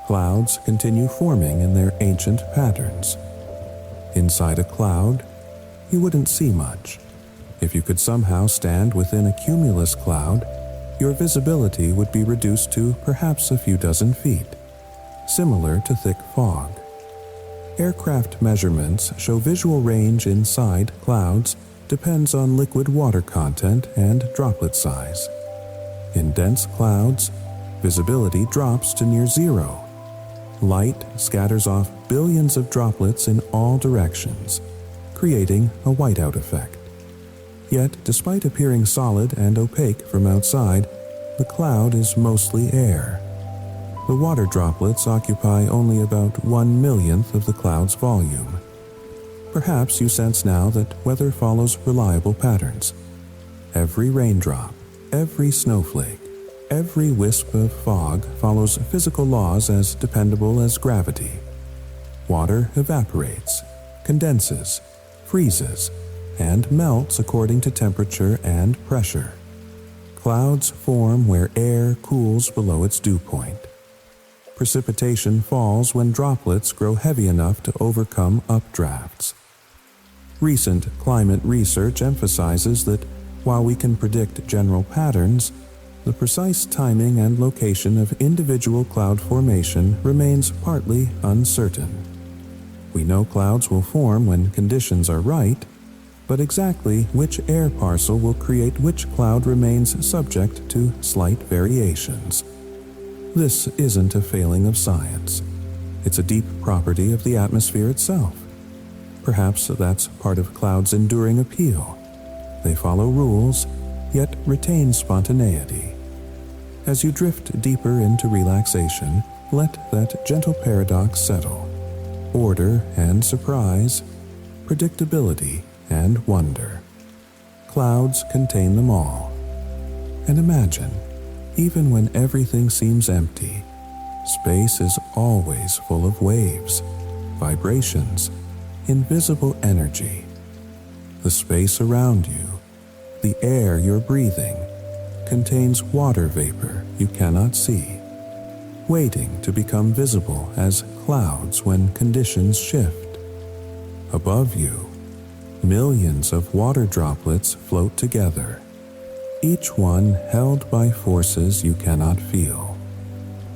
clouds continue forming in their ancient patterns. Inside a cloud, you wouldn't see much. If you could somehow stand within a cumulus cloud, your visibility would be reduced to perhaps a few dozen feet, similar to thick fog. Aircraft measurements show visual range inside clouds depends on liquid water content and droplet size. In dense clouds, visibility drops to near zero. Light scatters off billions of droplets in all directions, creating a whiteout effect. Yet, despite appearing solid and opaque from outside, the cloud is mostly air. The water droplets occupy only about 1/millionth of the cloud's volume. Perhaps you sense now that weather follows reliable patterns. Every raindrop, every snowflake, every wisp of fog follows physical laws as dependable as gravity. Water evaporates, condenses, freezes, and melts according to temperature and pressure. Clouds form where air cools below its dew point. Precipitation falls when droplets grow heavy enough to overcome updrafts. Recent climate research emphasizes that while we can predict general patterns, the precise timing and location of individual cloud formation remains partly uncertain. We know clouds will form when conditions are right, but exactly which air parcel will create which cloud remains subject to slight variations. This isn't a failing of science. It's a deep property of the atmosphere itself. Perhaps that's part of clouds' enduring appeal. They follow rules, yet retain spontaneity. As you drift deeper into relaxation, let that gentle paradox settle. Order and surprise, predictability and wonder. Clouds contain them all. And imagine, even when everything seems empty, space is always full of waves, vibrations, invisible energy. The space around you, the air you're breathing, contains water vapor you cannot see, waiting to become visible as clouds when conditions shift. Above you, millions of water droplets float together, each one held by forces you cannot feel,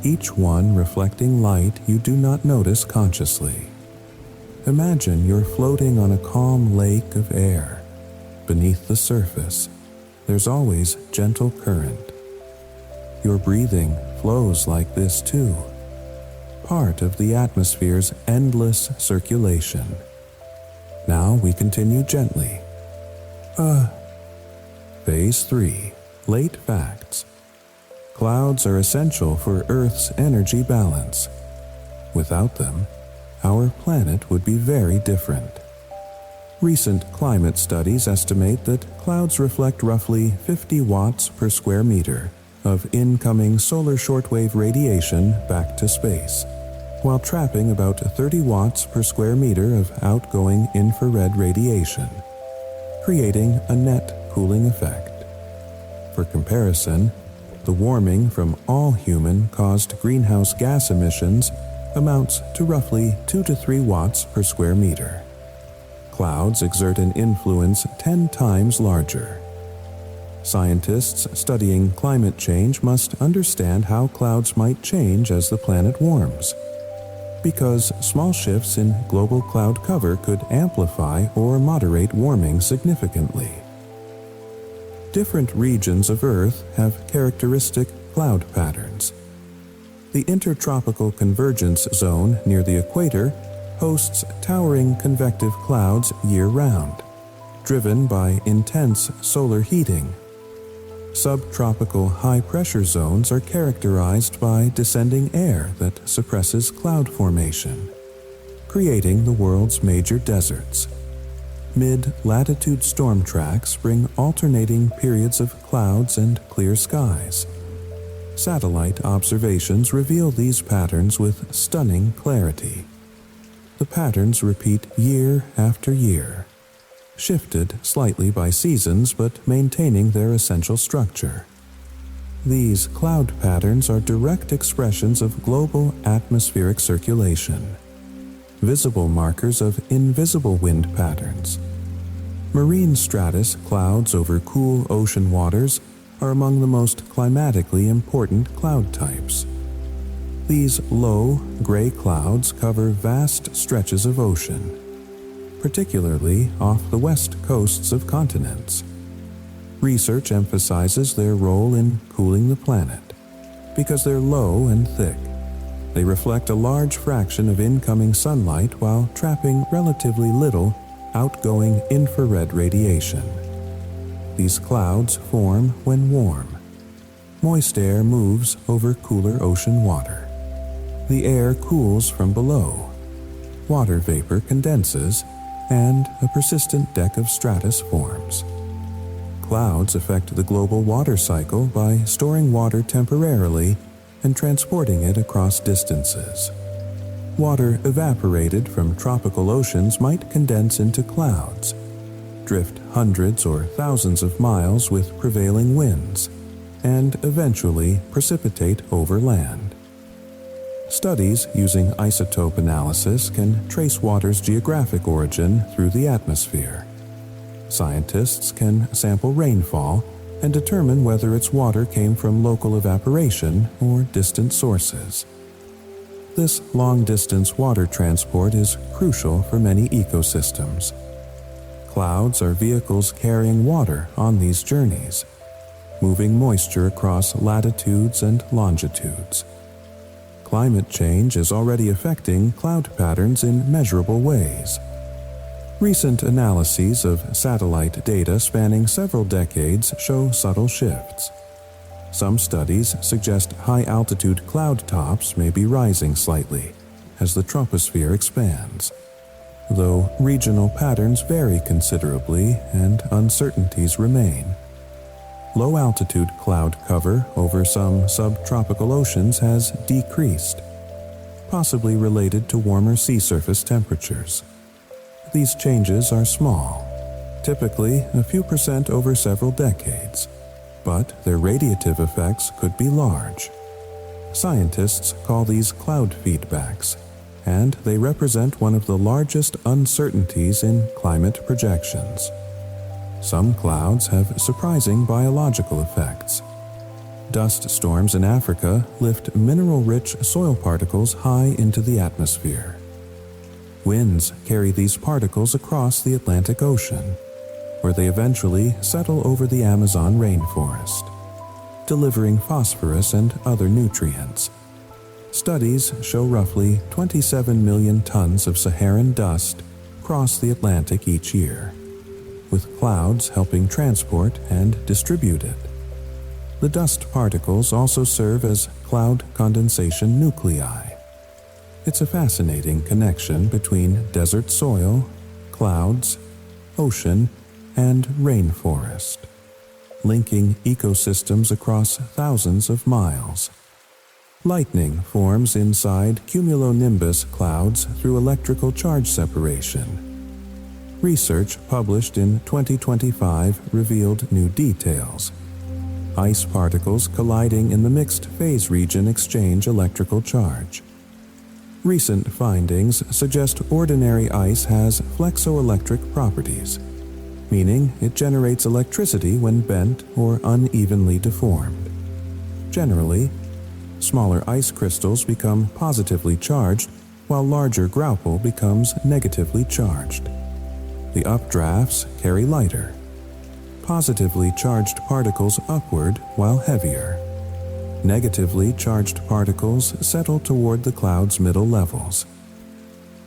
each one reflecting light you do not notice consciously. Imagine you're floating on a calm lake of air. Beneath the surface, there's always gentle current. Your breathing flows like this too, part of the atmosphere's endless circulation. Now we continue gently. Phase 3. Late facts. Clouds are essential for Earth's energy balance. Without them, our planet would be very different. Recent climate studies estimate that clouds reflect roughly 50 watts per square meter of incoming solar shortwave radiation back to space, while trapping about 30 watts per square meter of outgoing infrared radiation, creating a net cooling effect. For comparison, the warming from all human-caused greenhouse gas emissions amounts to roughly 2 to 3 watts per square meter. Clouds exert an influence 10 times larger. Scientists studying climate change must understand how clouds might change as the planet warms, because small shifts in global cloud cover could amplify or moderate warming significantly. Different regions of Earth have characteristic cloud patterns. The intertropical convergence zone near the equator hosts towering convective clouds year-round, driven by intense solar heating. Subtropical high-pressure zones are characterized by descending air that suppresses cloud formation, creating the world's major deserts. Mid-latitude storm tracks bring alternating periods of clouds and clear skies. Satellite observations reveal these patterns with stunning clarity. The patterns repeat year after year, shifted slightly by seasons but maintaining their essential structure. These cloud patterns are direct expressions of global atmospheric circulation, visible markers of invisible wind patterns. Marine stratus clouds over cool ocean waters are among the most climatically important cloud types. These low, gray clouds cover vast stretches of ocean, particularly off the west coasts of continents. Research emphasizes their role in cooling the planet. Because they're low and thick, they reflect a large fraction of incoming sunlight while trapping relatively little outgoing infrared radiation. These clouds form when warm. Moist air moves over cooler ocean water. The air cools from below. Water vapor condenses, and a persistent deck of stratus forms. Clouds affect the global water cycle by storing water temporarily and transporting it across distances. Water evaporated from tropical oceans might condense into clouds, drift hundreds or thousands of miles with prevailing winds, and eventually precipitate over land. Studies using isotope analysis can trace water's geographic origin through the atmosphere. Scientists can sample rainfall and determine whether its water came from local evaporation or distant sources. This long-distance water transport is crucial for many ecosystems. Clouds are vehicles carrying water on these journeys, moving moisture across latitudes and longitudes. Climate change is already affecting cloud patterns in measurable ways. Recent analyses of satellite data spanning several decades show subtle shifts. Some studies suggest high-altitude cloud tops may be rising slightly as the troposphere expands, though regional patterns vary considerably and uncertainties remain. Low-altitude cloud cover over some subtropical oceans has decreased, possibly related to warmer sea surface temperatures. These changes are small, typically a few percent over several decades, but their radiative effects could be large. Scientists call these cloud feedbacks, and they represent one of the largest uncertainties in climate projections. Some clouds have surprising biological effects. Dust storms in Africa lift mineral-rich soil particles high into the atmosphere. Winds carry these particles across the Atlantic Ocean, where they eventually settle over the Amazon rainforest, delivering phosphorus and other nutrients. Studies show roughly 27 million tons of Saharan dust cross the Atlantic each year, with clouds helping transport and distribute it. The dust particles also serve as cloud condensation nuclei. It's a fascinating connection between desert soil, clouds, ocean, and rainforest, linking ecosystems across thousands of miles. Lightning forms inside cumulonimbus clouds through electrical charge separation. Research published in 2025 revealed new details. Ice particles colliding in the mixed phase region exchange electrical charge. Recent findings suggest ordinary ice has flexoelectric properties, meaning it generates electricity when bent or unevenly deformed. Generally, smaller ice crystals become positively charged, while larger graupel becomes negatively charged. The updrafts carry lighter, positively charged particles upward while heavier. Negatively charged particles settle toward the cloud's middle levels.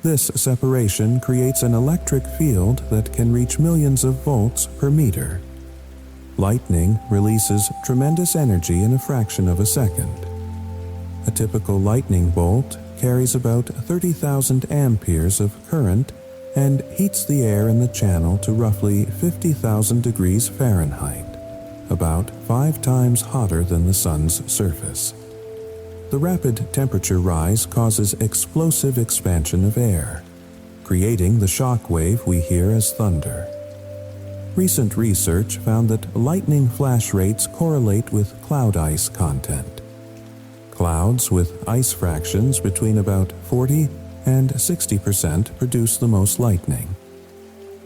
This separation creates an electric field that can reach millions of volts per meter. Lightning releases tremendous energy in a fraction of a second. A typical lightning bolt carries about 30,000 amperes of current and heats the air in the channel to roughly 50,000 degrees Fahrenheit, about 5 times hotter than the sun's surface. The rapid temperature rise causes explosive expansion of air, creating the shock wave we hear as thunder. Recent research found that lightning flash rates correlate with cloud ice content. Clouds with ice fractions between about 40 and 60% produce the most lightning.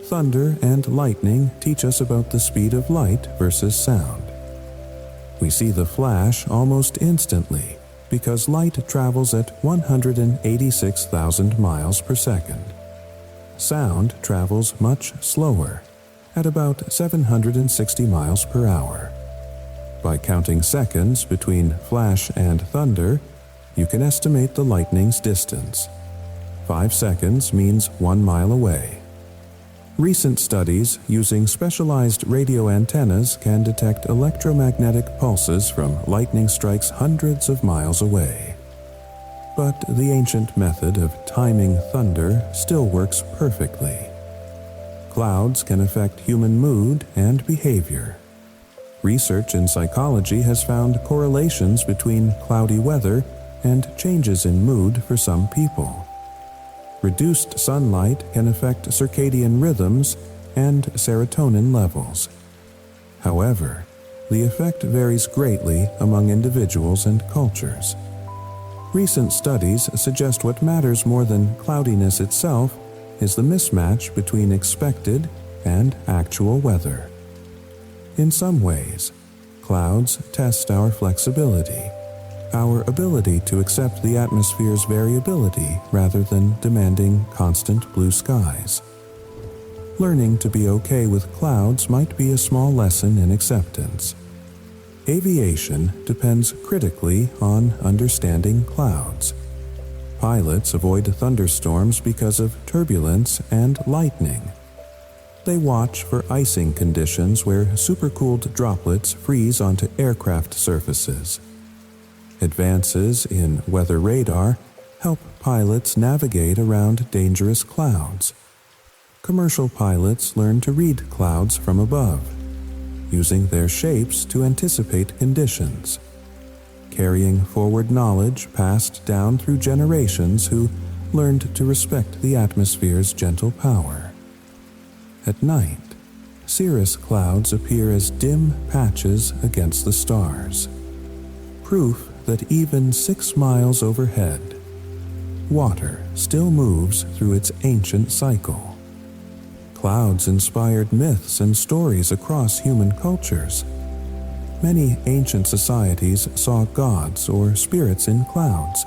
Thunder and lightning teach us about the speed of light versus sound. We see the flash almost instantly because light travels at 186,000 miles per second. Sound travels much slower, at about 760 miles per hour. By counting seconds between flash and thunder, you can estimate the lightning's distance. 5 seconds means 1 mile away. Recent studies using specialized radio antennas can detect electromagnetic pulses from lightning strikes hundreds of miles away. But the ancient method of timing thunder still works perfectly. Clouds can affect human mood and behavior. Research in psychology has found correlations between cloudy weather and changes in mood for some people. Reduced sunlight can affect circadian rhythms and serotonin levels. However, the effect varies greatly among individuals and cultures. Recent studies suggest what matters more than cloudiness itself is the mismatch between expected and actual weather. In some ways, clouds test our flexibility, our ability to accept the atmosphere's variability rather than demanding constant blue skies. Learning to be okay with clouds might be a small lesson in acceptance. Aviation depends critically on understanding clouds. Pilots avoid thunderstorms because of turbulence and lightning. They watch for icing conditions where supercooled droplets freeze onto aircraft surfaces. Advances in weather radar help pilots navigate around dangerous clouds. Commercial pilots learn to read clouds from above, using their shapes to anticipate conditions, carrying forward knowledge passed down through generations who learned to respect the atmosphere's gentle power. At night, cirrus clouds appear as dim patches against the stars, proof that even 6 miles overhead, water still moves through its ancient cycle. Clouds inspired myths and stories across human cultures. Many ancient societies saw gods or spirits in clouds,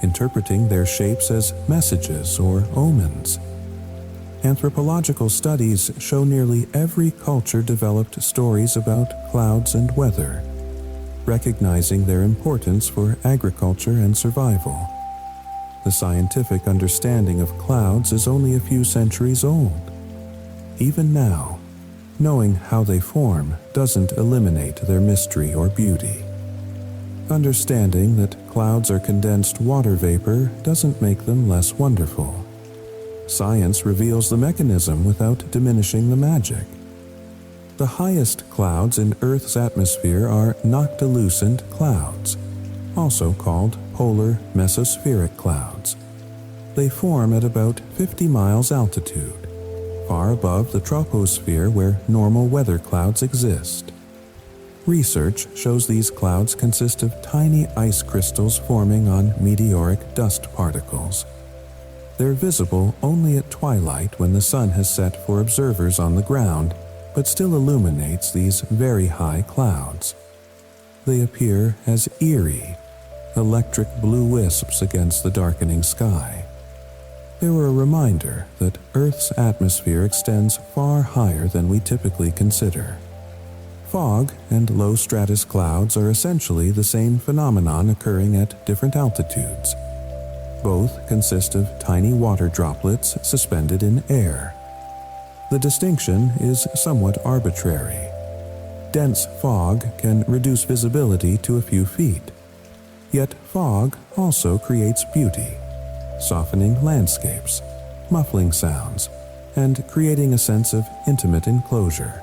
interpreting their shapes as messages or omens. Anthropological studies show nearly every culture developed stories about clouds and weather, recognizing their importance for agriculture and survival. The scientific understanding of clouds is only a few centuries old. Even now, knowing how they form doesn't eliminate their mystery or beauty. Understanding that clouds are condensed water vapor doesn't make them less wonderful. Science reveals the mechanism without diminishing the magic. The highest clouds in Earth's atmosphere are noctilucent clouds, also called polar mesospheric clouds. They form at about 50 miles altitude, far above the troposphere where normal weather clouds exist. Research shows these clouds consist of tiny ice crystals forming on meteoric dust particles. They're visible only at twilight when the sun has set for observers on the ground, but still illuminates these very high clouds. They appear as eerie, electric blue wisps against the darkening sky. They're a reminder that Earth's atmosphere extends far higher than we typically consider. Fog and low-stratus clouds are essentially the same phenomenon occurring at different altitudes. Both consist of tiny water droplets suspended in air. The distinction is somewhat arbitrary. dense fog can reduce visibility to a few feet. Yet fog also creates beauty, softening landscapes, muffling sounds, and creating a sense of intimate enclosure.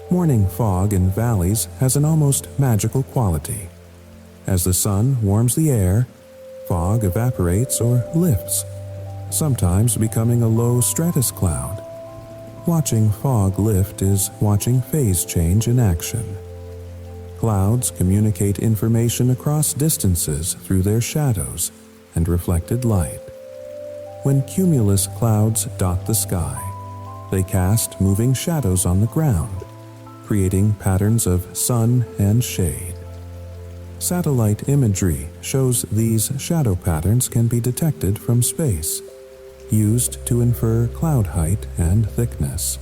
Morning fog in valleys has an almost magical quality. As the sun warms the air, fog evaporates or lifts, sometimes becoming a low stratus cloud. Watching fog lift is watching phase change in action. Clouds communicate information across distances through their shadows and reflected light. When cumulus clouds dot the sky, they cast moving shadows on the ground, creating patterns of sun and shade. Satellite imagery shows these shadow patterns can be detected from space, used to infer cloud height and thickness.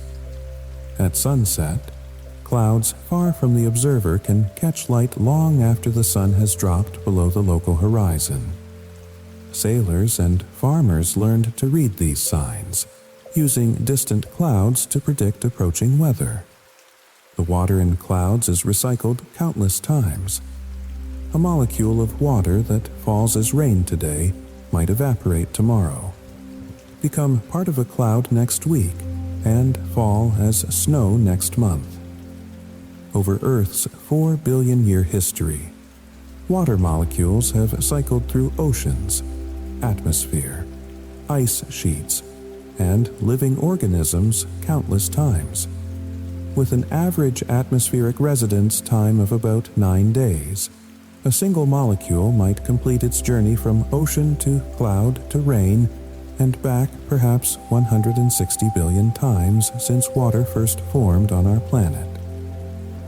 At sunset, clouds far from the observer can catch light long after the sun has dropped below the local horizon. Sailors and farmers learned to read these signs, using distant clouds to predict approaching weather. The water in clouds is recycled countless times. A molecule of water that falls as rain today might evaporate tomorrow, become part of a cloud next week, and fall as snow next month. Over Earth's 4 billion-year history, water molecules have cycled through oceans, atmosphere, ice sheets, and living organisms countless times. With an average atmospheric residence time of about 9 days, a single molecule might complete its journey from ocean to cloud to rain and back perhaps 160 billion times since water first formed on our planet.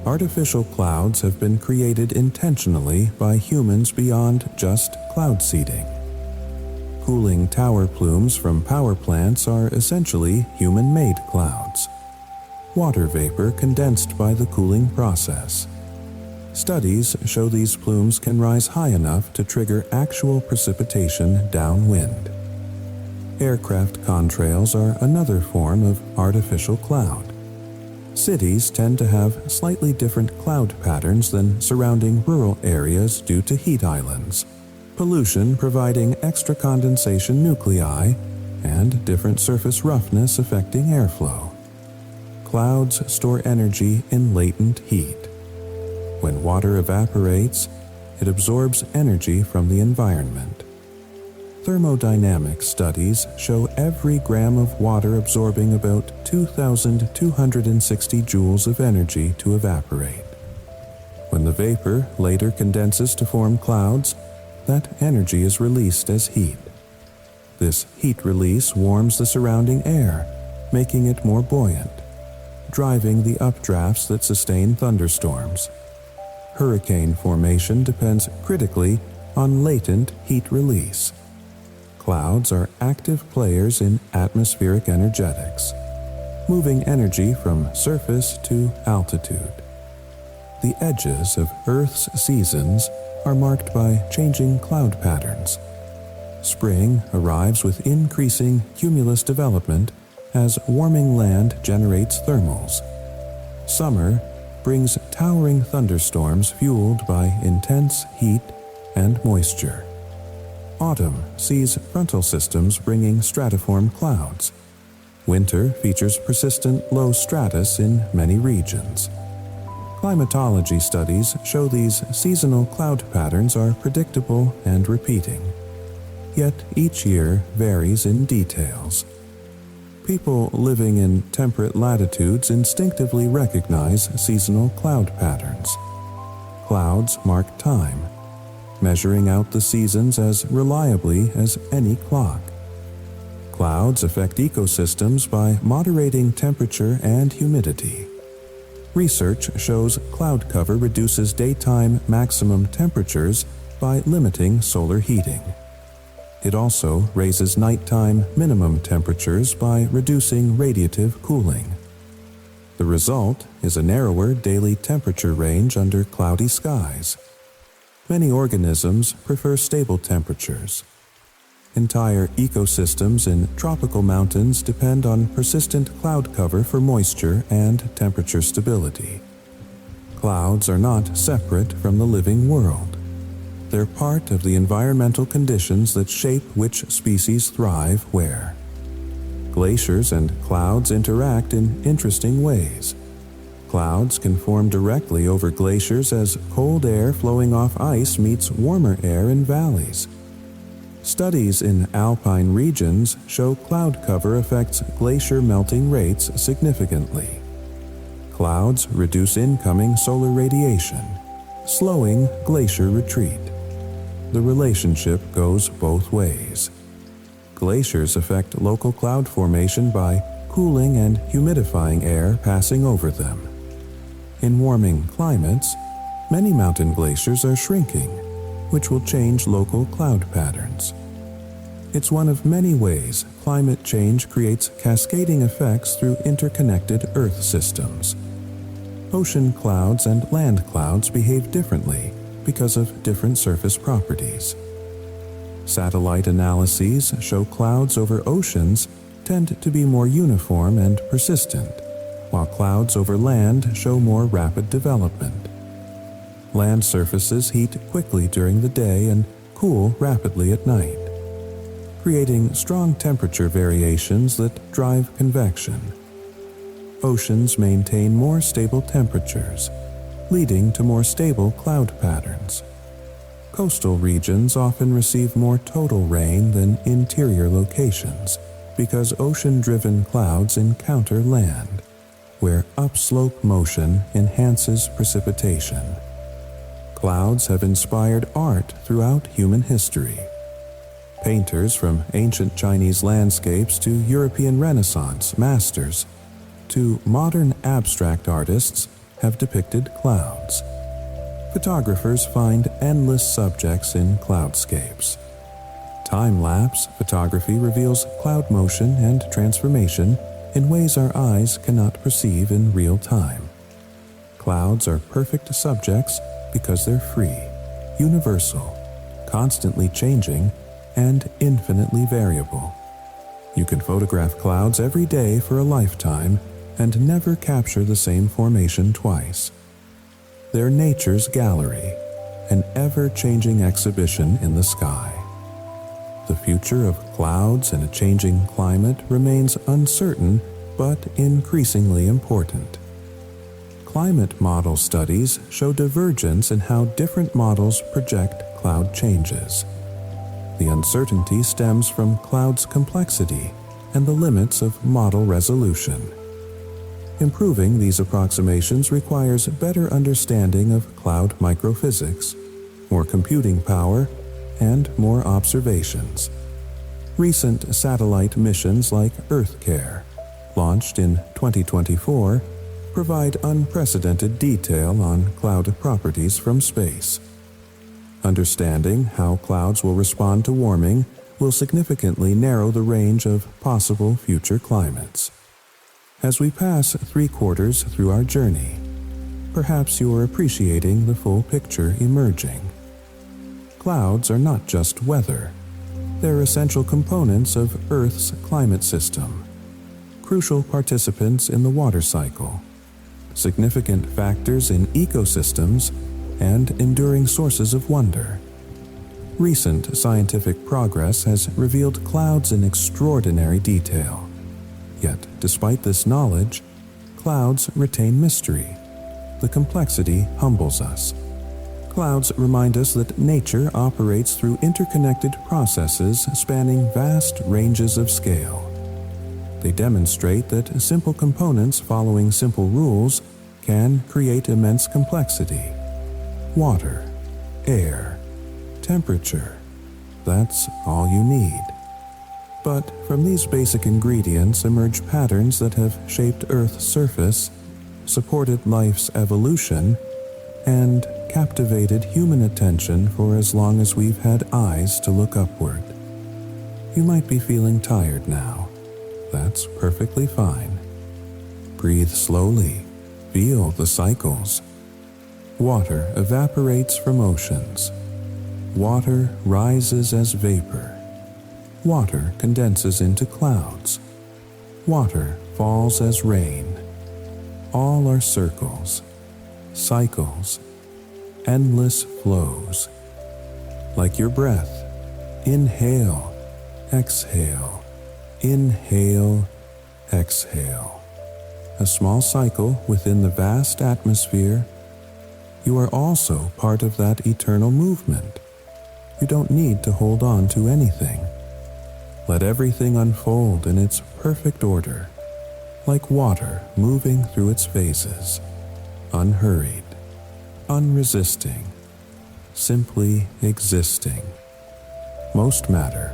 Artificial clouds have been created intentionally by humans beyond just cloud seeding. Cooling tower plumes from power plants are essentially human-made clouds. Water vapor condensed by the cooling process. Studies show these plumes can rise high enough to trigger actual precipitation downwind. Aircraft contrails are another form of artificial cloud. Cities tend to have slightly different cloud patterns than surrounding rural areas due to heat islands, pollution providing extra condensation nuclei, and different surface roughness affecting airflow. Clouds store energy in latent heat. When water evaporates, it absorbs energy from the environment. Thermodynamic studies show every gram of water absorbing about 2,260 joules of energy to evaporate. When the vapor later condenses to form clouds, that energy is released as heat. This heat release warms the surrounding air, making it more buoyant, driving the updrafts that sustain thunderstorms. Hurricane formation depends critically on latent heat release. Clouds are active players in atmospheric energetics, moving energy from surface to altitude. The edges of Earth's seasons are marked by changing cloud patterns. Spring arrives with increasing cumulus development as warming land generates thermals. Summer brings towering thunderstorms fueled by intense heat and moisture. Autumn sees frontal systems bringing stratiform clouds. Winter features persistent low stratus in many regions. Climatology studies show these seasonal cloud patterns are predictable and repeating. Yet each year varies in details. People living in temperate latitudes instinctively recognize seasonal cloud patterns. Clouds mark time, measuring out the seasons as reliably as any clock. Clouds affect ecosystems by moderating temperature and humidity. Research shows cloud cover reduces daytime maximum temperatures by limiting solar heating. It also raises nighttime minimum temperatures by reducing radiative cooling. The result is a narrower daily temperature range under cloudy skies. Many organisms prefer stable temperatures. Entire ecosystems in tropical mountains depend on persistent cloud cover for moisture and temperature stability. Clouds are not separate from the living world. They're part of the environmental conditions that shape which species thrive where. Glaciers and clouds interact in interesting ways. Clouds can form directly over glaciers as cold air flowing off ice meets warmer air in valleys. Studies in alpine regions show cloud cover affects glacier melting rates significantly. Clouds reduce incoming solar radiation, slowing glacier retreat. The relationship goes both ways. Glaciers affect local cloud formation by cooling and humidifying air passing over them. In warming climates, many mountain glaciers are shrinking, which will change local cloud patterns. It's one of many ways climate change creates cascading effects through interconnected Earth systems. Ocean clouds and land clouds behave differently because of different surface properties. Satellite analyses show clouds over oceans tend to be more uniform and persistent, while clouds over land show more rapid development. Land surfaces heat quickly during the day and cool rapidly at night, creating strong temperature variations that drive convection. Oceans maintain more stable temperatures, leading to more stable cloud patterns. Coastal regions often receive more total rain than interior locations because ocean-driven clouds encounter land, where upslope motion enhances precipitation. Clouds have inspired art throughout human history. Painters from ancient Chinese landscapes to European Renaissance masters to modern abstract artists have depicted clouds. Photographers find endless subjects in cloudscapes. Time-lapse photography reveals cloud motion and transformation in ways our eyes cannot perceive in real time. Clouds are perfect subjects because they're free, universal, constantly changing, and infinitely variable. You can photograph clouds every day for a lifetime and never capture the same formation twice. They're nature's gallery, an ever-changing exhibition in the sky. The future of clouds in a changing climate remains uncertain but increasingly important. Climate model studies show divergence in how different models project cloud changes. The uncertainty stems from clouds' complexity and the limits of model resolution. Improving these approximations requires better understanding of cloud microphysics, more computing power, and more observations. Recent satellite missions like EarthCare, launched in 2024, provide unprecedented detail on cloud properties from space. Understanding how clouds will respond to warming will significantly narrow the range of possible future climates. As we pass 3/4 through our journey, perhaps you're appreciating the full picture emerging. Clouds are not just weather. They're essential components of Earth's climate system, crucial participants in the water cycle, significant factors in ecosystems, and enduring sources of wonder. Recent scientific progress has revealed clouds in extraordinary detail. Yet, despite this knowledge, clouds retain mystery. The complexity humbles us. Clouds remind us that nature operates through interconnected processes spanning vast ranges of scale. They demonstrate that simple components following simple rules can create immense complexity. Water, air, temperature, that's all you need. But from these basic ingredients emerge patterns that have shaped Earth's surface, supported life's evolution, and captivated human attention for as long as we've had eyes to look upward. You might be feeling tired now. That's perfectly fine. Breathe slowly. Feel the cycles. Water evaporates from oceans. Water rises as vapor. Water condenses into clouds. Water falls as rain. All are circles. cycles, endless flows. Like your breath, inhale, exhale, inhale, exhale. A small cycle within the vast atmosphere. You are also part of that eternal movement. You don't need to hold on to anything. Let everything unfold in its perfect order, like water moving through its phases, unhurried, unresisting, simply existing. Most matter,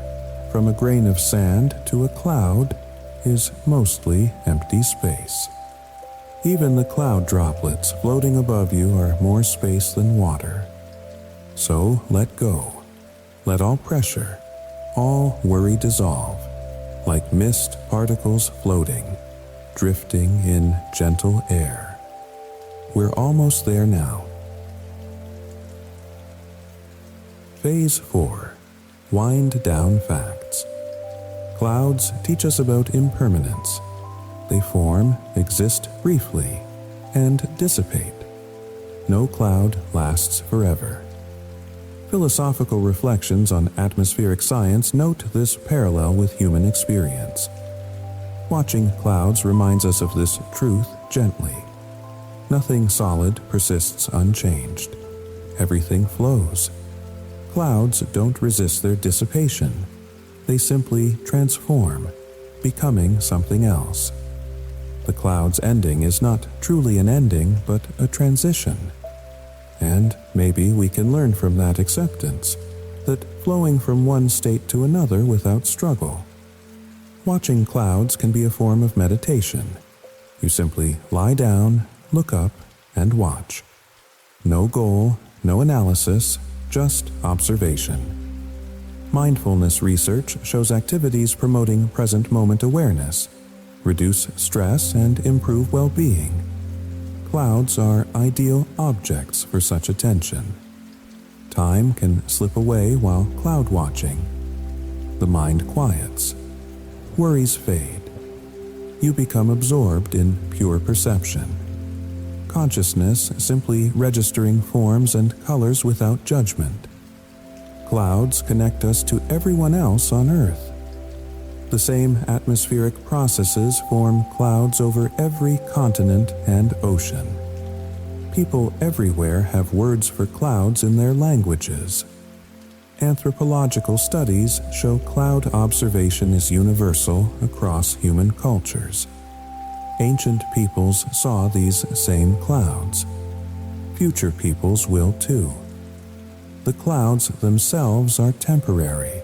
from a grain of sand to a cloud, is mostly empty space. Even the cloud droplets floating above you are more space than water. So let go. Let all pressure, all worry dissolve, like mist particles floating, drifting in gentle air. We're almost there now. Phase 4. Wind down facts. Clouds teach us about impermanence. They form, exist briefly, and dissipate. No cloud lasts forever. Philosophical reflections on atmospheric science note this parallel with human experience. Watching clouds reminds us of this truth gently. Nothing solid persists unchanged. Everything flows. Clouds don't resist their dissipation. They simply transform, becoming something else. The cloud's ending is not truly an ending, but a transition. And maybe we can learn from that acceptance, that flowing from one state to another without struggle. Watching clouds can be a form of meditation. You simply lie down, look up, and watch. No goal, no analysis, just observation. Mindfulness research shows activities promoting present moment awareness, reduce stress, and improve well-being. Clouds are ideal objects for such attention. Time can slip away while cloud watching. The mind quiets. Worries fade. You become absorbed in pure perception. Consciousness simply registering forms and colors without judgment. Clouds connect us to everyone else on Earth. The same atmospheric processes form clouds over every continent and ocean. People everywhere have words for clouds in their languages. Anthropological studies show cloud observation is universal across human cultures. Ancient peoples saw these same clouds. Future peoples will too. The clouds themselves are temporary,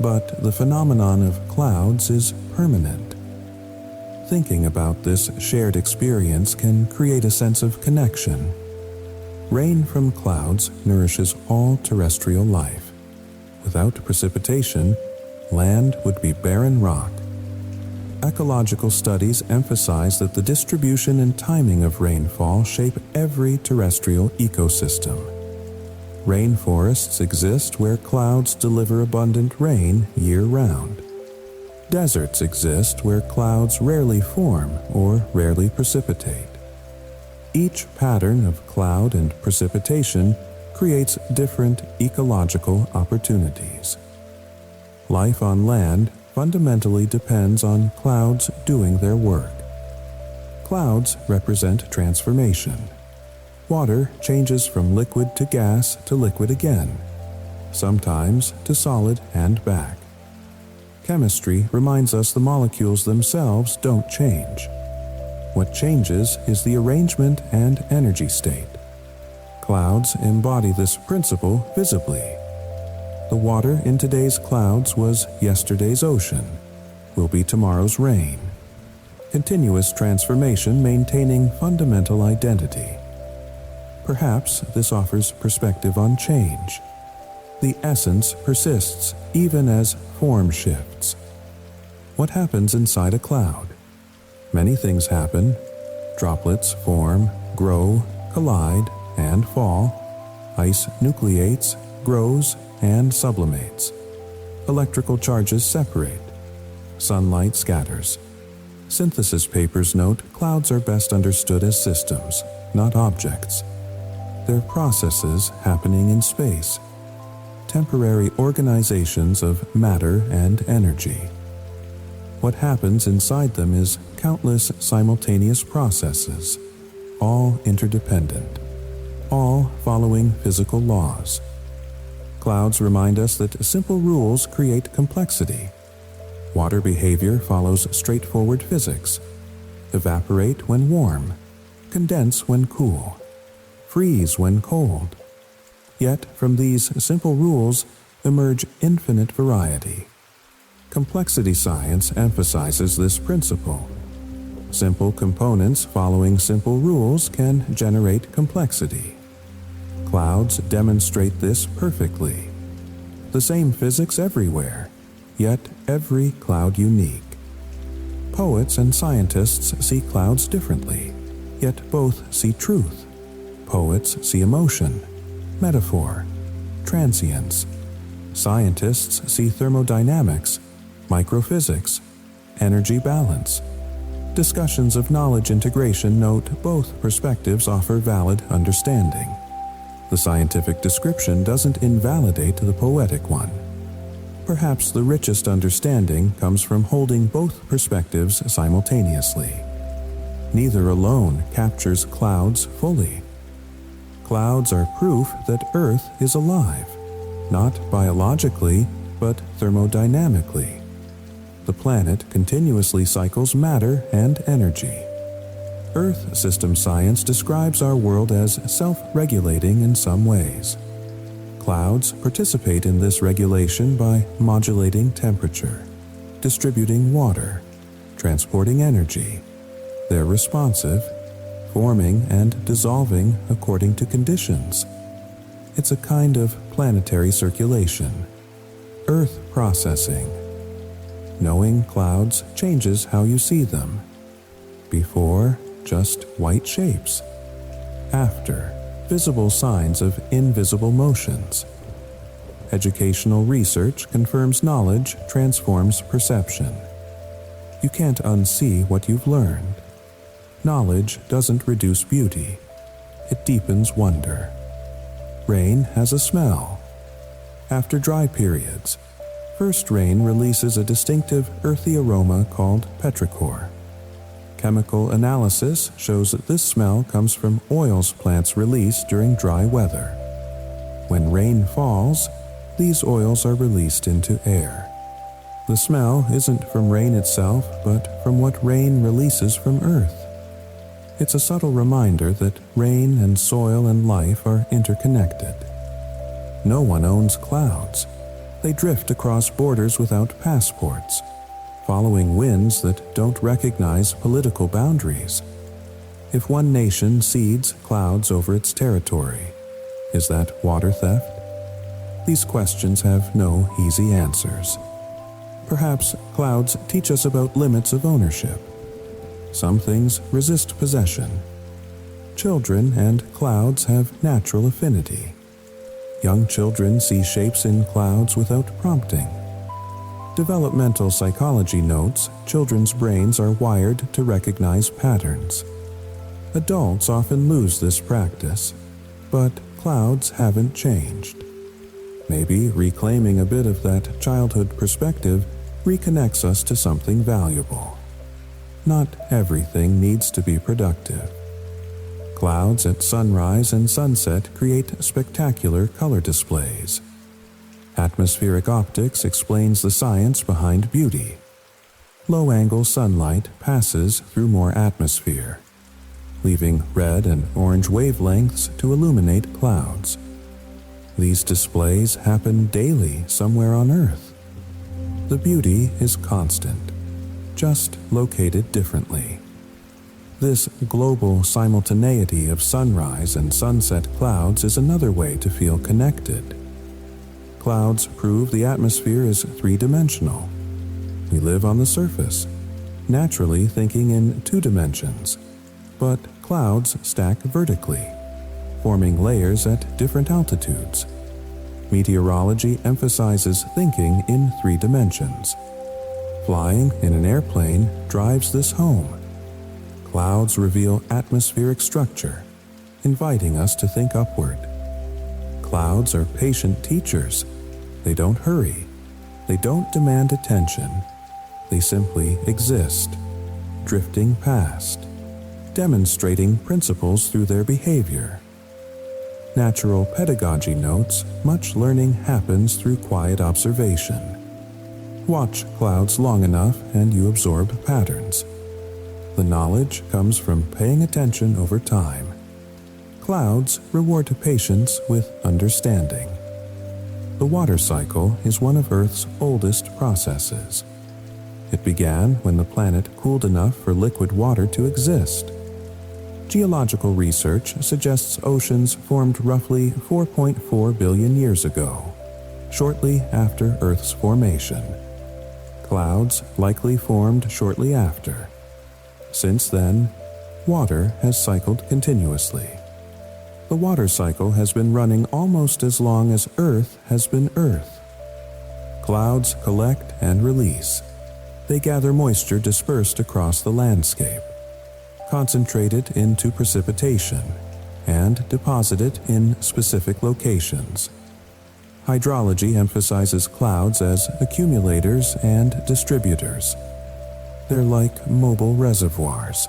but the phenomenon of clouds is permanent. Thinking about this shared experience can create a sense of connection. Rain from clouds nourishes all terrestrial life. Without precipitation, land would be barren rock. Ecological studies emphasize that the distribution and timing of rainfall shape every terrestrial ecosystem. Rainforests exist where clouds deliver abundant rain year-round. Deserts exist where clouds rarely form or rarely precipitate. Each pattern of cloud and precipitation creates different ecological opportunities. Life on land fundamentally depends on clouds doing their work. Clouds represent transformation. Water changes from liquid to gas to liquid again, sometimes to solid and back. Chemistry reminds us the molecules themselves don't change. What changes is the arrangement and energy state. Clouds embody this principle visibly. The water in today's clouds was yesterday's ocean, will be tomorrow's rain. Continuous transformation maintaining fundamental identity. Perhaps this offers perspective on change. The essence persists even as form shifts. What happens inside a cloud? Many things happen. Droplets form, grow, collide, and fall. Ice nucleates, grows, and sublimates. Electrical charges separate. Sunlight scatters. Synthesis papers note clouds are best understood as systems, not objects. They're processes happening in space, temporary organizations of matter and energy. What happens inside them is countless simultaneous processes, all interdependent, all following physical laws. Clouds remind us that simple rules create complexity. Water behavior follows straightforward physics. Evaporate when warm, condense when cool, freeze when cold. Yet from these simple rules emerge infinite variety. Complexity science emphasizes this principle. Simple components following simple rules can generate complexity. Clouds demonstrate this perfectly. The same physics everywhere, yet every cloud unique. Poets and scientists see clouds differently, yet both see truth. Poets see emotion, metaphor, transience. Scientists see thermodynamics, microphysics, energy balance. Discussions of knowledge integration note both perspectives offer valid understanding. The scientific description doesn't invalidate the poetic one. Perhaps the richest understanding comes from holding both perspectives simultaneously. Neither alone captures clouds fully. Clouds are proof that Earth is alive, not biologically, but thermodynamically. The planet continuously cycles matter and energy. Earth system science describes our world as self-regulating in some ways. Clouds participate in this regulation by modulating temperature, distributing water, transporting energy. They're responsive, forming and dissolving according to conditions. It's a kind of planetary circulation, Earth processing. Knowing clouds changes how you see them. Before, just white shapes. After, visible signs of invisible motions. Educational research confirms knowledge transforms perception. You can't unsee what you've learned. Knowledge doesn't reduce beauty. It deepens wonder. Rain has a smell. After dry periods, first rain releases a distinctive earthy aroma called petrichor. Chemical analysis shows that this smell comes from oils plants release during dry weather. When rain falls, these oils are released into air. The smell isn't from rain itself, but from what rain releases from earth. It's a subtle reminder that rain and soil and life are interconnected. No one owns clouds. They drift across borders without passports, following winds that don't recognize political boundaries. If one nation cedes clouds over its territory, is that water theft? These questions have no easy answers. Perhaps clouds teach us about limits of ownership. Some things resist possession. Children and clouds have natural affinity. Young children see shapes in clouds without prompting. Developmental psychology notes children's brains are wired to recognize patterns. Adults often lose this practice, but clouds haven't changed. Maybe reclaiming a bit of that childhood perspective reconnects us to something valuable. Not everything needs to be productive. Clouds at sunrise and sunset create spectacular color displays. Atmospheric optics explains the science behind beauty. Low-angle sunlight passes through more atmosphere, leaving red and orange wavelengths to illuminate clouds. These displays happen daily somewhere on Earth. The beauty is constant, just located differently. This global simultaneity of sunrise and sunset clouds is another way to feel connected. Clouds prove the atmosphere is three-dimensional. We live on the surface, naturally thinking in 2 dimensions, but clouds stack vertically, forming layers at different altitudes. Meteorology emphasizes thinking in 3 dimensions. Flying in an airplane drives this home. Clouds reveal atmospheric structure, inviting us to think upward. Clouds are patient teachers. They don't hurry. They don't demand attention. They simply exist, drifting past, demonstrating principles through their behavior. Natural pedagogy notes much learning happens through quiet observation. Watch clouds long enough and you absorb patterns. The knowledge comes from paying attention over time. Clouds reward patience with understanding. The water cycle is one of Earth's oldest processes. It began when the planet cooled enough for liquid water to exist. Geological research suggests oceans formed roughly 4.4 billion years ago, shortly after Earth's formation. Clouds likely formed shortly after. Since then, water has cycled continuously. The water cycle has been running almost as long as Earth has been Earth. Clouds collect and release. They gather moisture dispersed across the landscape, concentrate it into precipitation, and deposit it in specific locations. Hydrology emphasizes clouds as accumulators and distributors. They're like mobile reservoirs.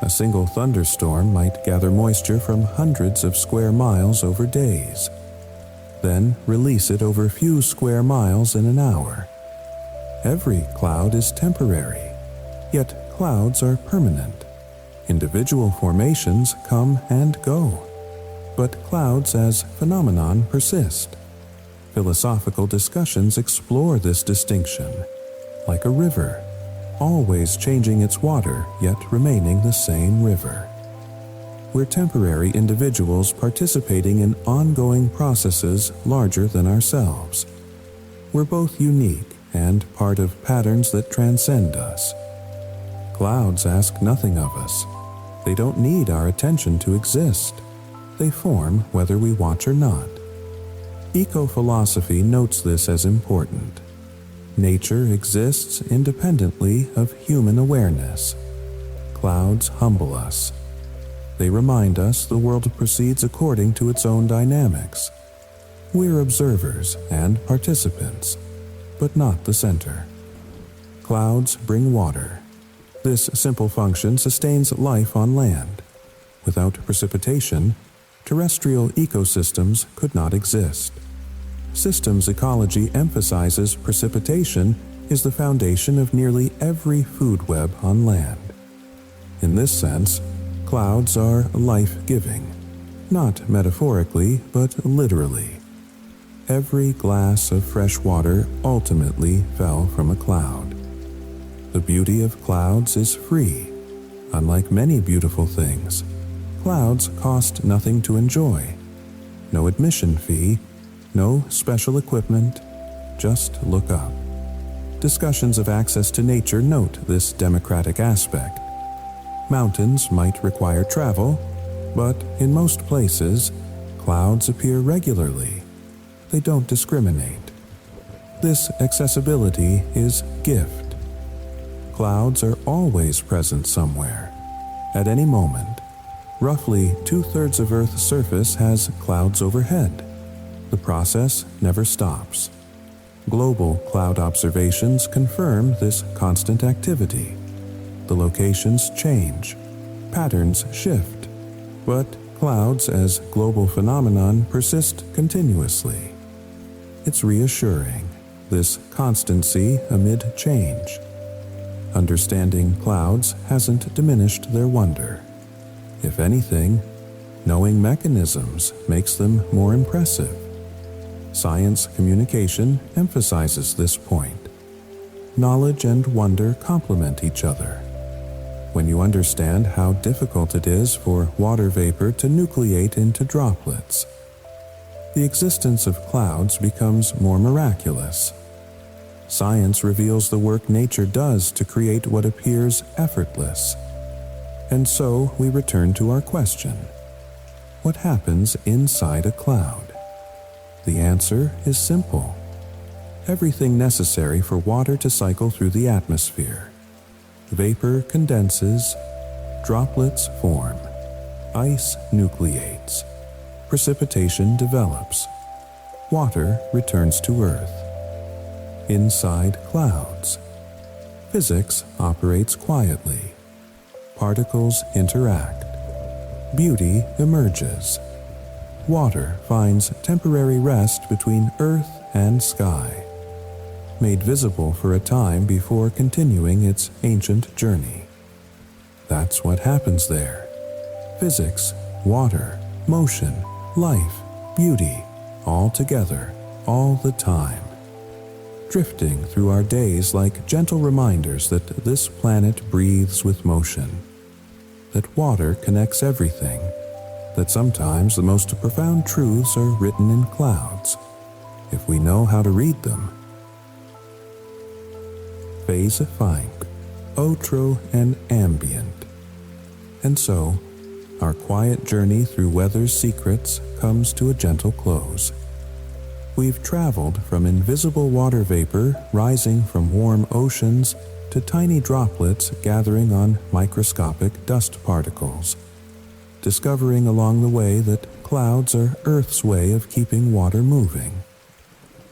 A single thunderstorm might gather moisture from hundreds of square miles over days, then release it over a few square miles in an hour. Every cloud is temporary, yet clouds are permanent. Individual formations come and go, but clouds as phenomenon persist. Philosophical discussions explore this distinction, like a river, always changing its water yet remaining the same river. We're temporary individuals participating in ongoing processes larger than ourselves. We're both unique and part of patterns that transcend us. Clouds ask nothing of us. They don't need our attention to exist. They form whether we watch or not. Eco-philosophy notes this as important. Nature exists independently of human awareness. Clouds humble us. They remind us the world proceeds according to its own dynamics. We're observers and participants, but not the center. Clouds bring water. This simple function sustains life on land. Without precipitation, terrestrial ecosystems could not exist. Systems ecology emphasizes precipitation is the foundation of nearly every food web on land. In this sense, clouds are life-giving, not metaphorically, but literally. Every glass of fresh water ultimately fell from a cloud. The beauty of clouds is free. Unlike many beautiful things, clouds cost nothing to enjoy. No admission fee, no special equipment, just look up. Discussions of access to nature note this democratic aspect. Mountains might require travel, but in most places, clouds appear regularly. They don't discriminate. This accessibility is gift. Clouds are always present somewhere, at any moment. Roughly 2/3 of Earth's surface has clouds overhead. The process never stops. Global cloud observations confirm this constant activity. The locations change, patterns shift, but clouds as global phenomenon persist continuously. It's reassuring, this constancy amid change. Understanding clouds hasn't diminished their wonder. If anything, knowing mechanisms makes them more impressive. Science communication emphasizes this point. Knowledge and wonder complement each other. When you understand how difficult it is for water vapor to nucleate into droplets, the existence of clouds becomes more miraculous. Science reveals the work nature does to create what appears effortless. And so we return to our question: what happens inside a cloud? The answer is simple. Everything necessary for water to cycle through the atmosphere. Vapor condenses, droplets form, ice nucleates. Precipitation develops. Water returns to Earth. Inside clouds, physics operates quietly. Particles interact. Beauty emerges. Water finds temporary rest between Earth and sky, made visible for a time before continuing its ancient journey. That's what happens there. Physics, water, motion, life, beauty, all together, all the time. Drifting through our days like gentle reminders that this planet breathes with motion, that water connects everything, that sometimes the most profound truths are written in clouds, if we know how to read them. Phase 5, outro and ambient. And so, our quiet journey through weather's secrets comes to a gentle close. We've traveled from invisible water vapor rising from warm oceans to tiny droplets gathering on microscopic dust particles, discovering along the way that clouds are Earth's way of keeping water moving.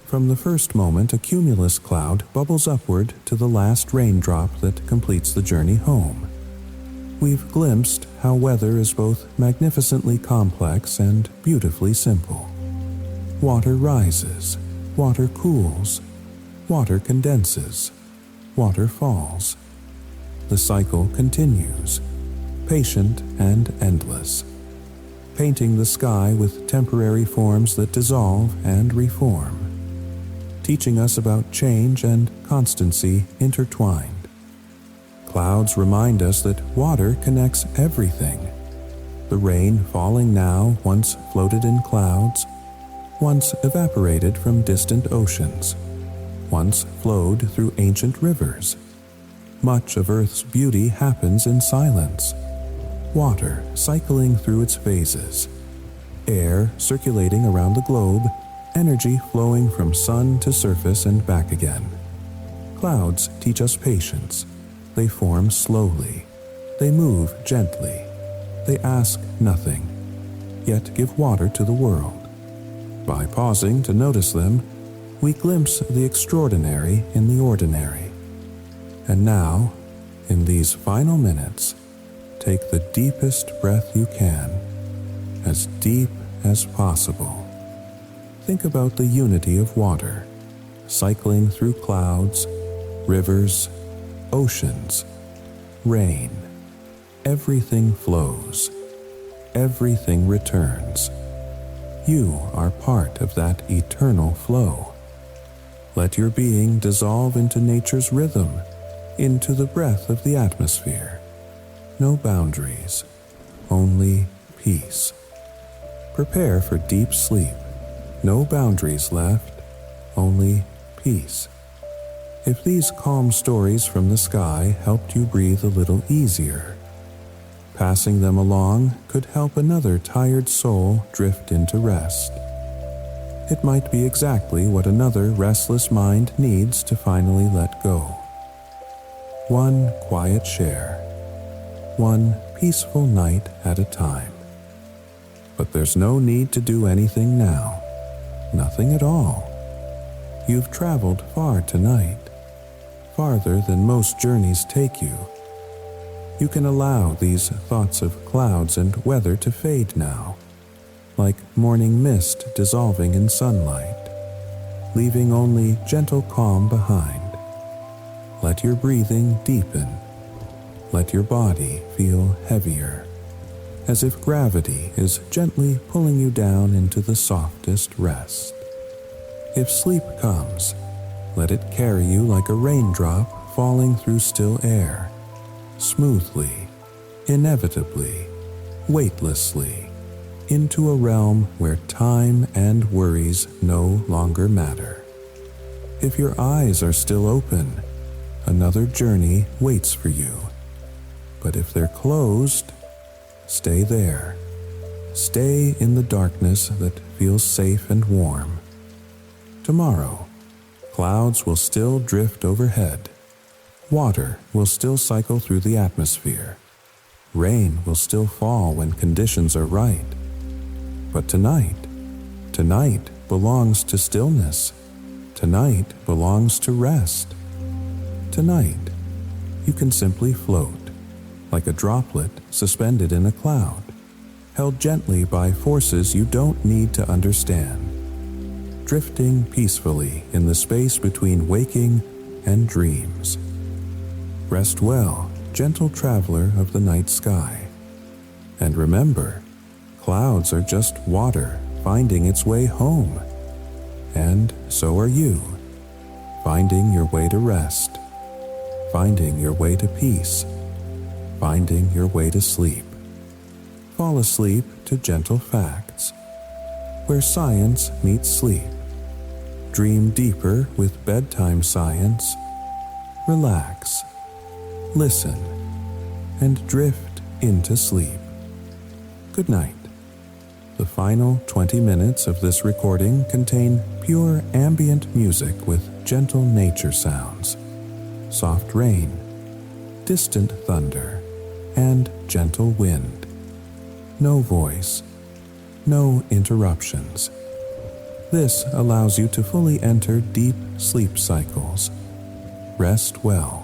From the first moment a cumulus cloud bubbles upward to the last raindrop that completes the journey home, we've glimpsed how weather is both magnificently complex and beautifully simple. Water rises, water cools, water condenses, water falls. The cycle continues, patient and endless, painting the sky with temporary forms that dissolve and reform, teaching us about change and constancy intertwined. Clouds remind us that water connects everything. The rain falling now once floated in clouds, once evaporated from distant oceans, once flowed through ancient rivers. Much of Earth's beauty happens in silence. Water cycling through its phases, air circulating around the globe, energy flowing from sun to surface and back again. Clouds teach us patience. They form slowly. They move gently. They ask nothing, yet give water to the world. By pausing to notice them, we glimpse the extraordinary in the ordinary. And now, in these final minutes, take the deepest breath you can, as deep as possible. Think about the unity of water, cycling through clouds, rivers, oceans, rain. Everything flows. Everything returns. You are part of that eternal flow. Let your being dissolve into nature's rhythm, into the breath of the atmosphere. No boundaries, only peace. Prepare for deep sleep. No boundaries left, only peace. If these calm stories from the sky helped you breathe a little easier, passing them along could help another tired soul drift into rest. It might be exactly what another restless mind needs to finally let go. One quiet share, one peaceful night at a time. But there's no need to do anything now, nothing at all. You've traveled far tonight, farther than most journeys take you. You can allow these thoughts of clouds and weather to fade now, like morning mist dissolving in sunlight, leaving only gentle calm behind. Let your breathing deepen. Let your body feel heavier, as if gravity is gently pulling you down into the softest rest. If sleep comes, let it carry you like a raindrop falling through still air, smoothly, inevitably, weightlessly, into a realm where time and worries no longer matter. If your eyes are still open, another journey waits for you. But if they're closed, stay there. Stay in the darkness that feels safe and warm. Tomorrow, clouds will still drift overhead. Water will still cycle through the atmosphere. Rain will still fall when conditions are right. But tonight belongs to stillness. Tonight belongs to rest. Tonight, you can simply float, like a droplet suspended in a cloud, held gently by forces you don't need to understand, drifting peacefully in the space between waking and dreams. Rest well, gentle traveler of the night sky. And remember, clouds are just water finding its way home. And so are you, finding your way to rest, finding your way to peace, finding your way to sleep. Fall asleep to gentle facts, where science meets sleep. Dream deeper with bedtime science. Relax, listen, and drift into sleep. Good night. The final 20 minutes of this recording contain pure ambient music with gentle nature sounds, soft rain, distant thunder, and gentle wind. No voice, no interruptions. This allows you to fully enter deep sleep cycles. Rest well.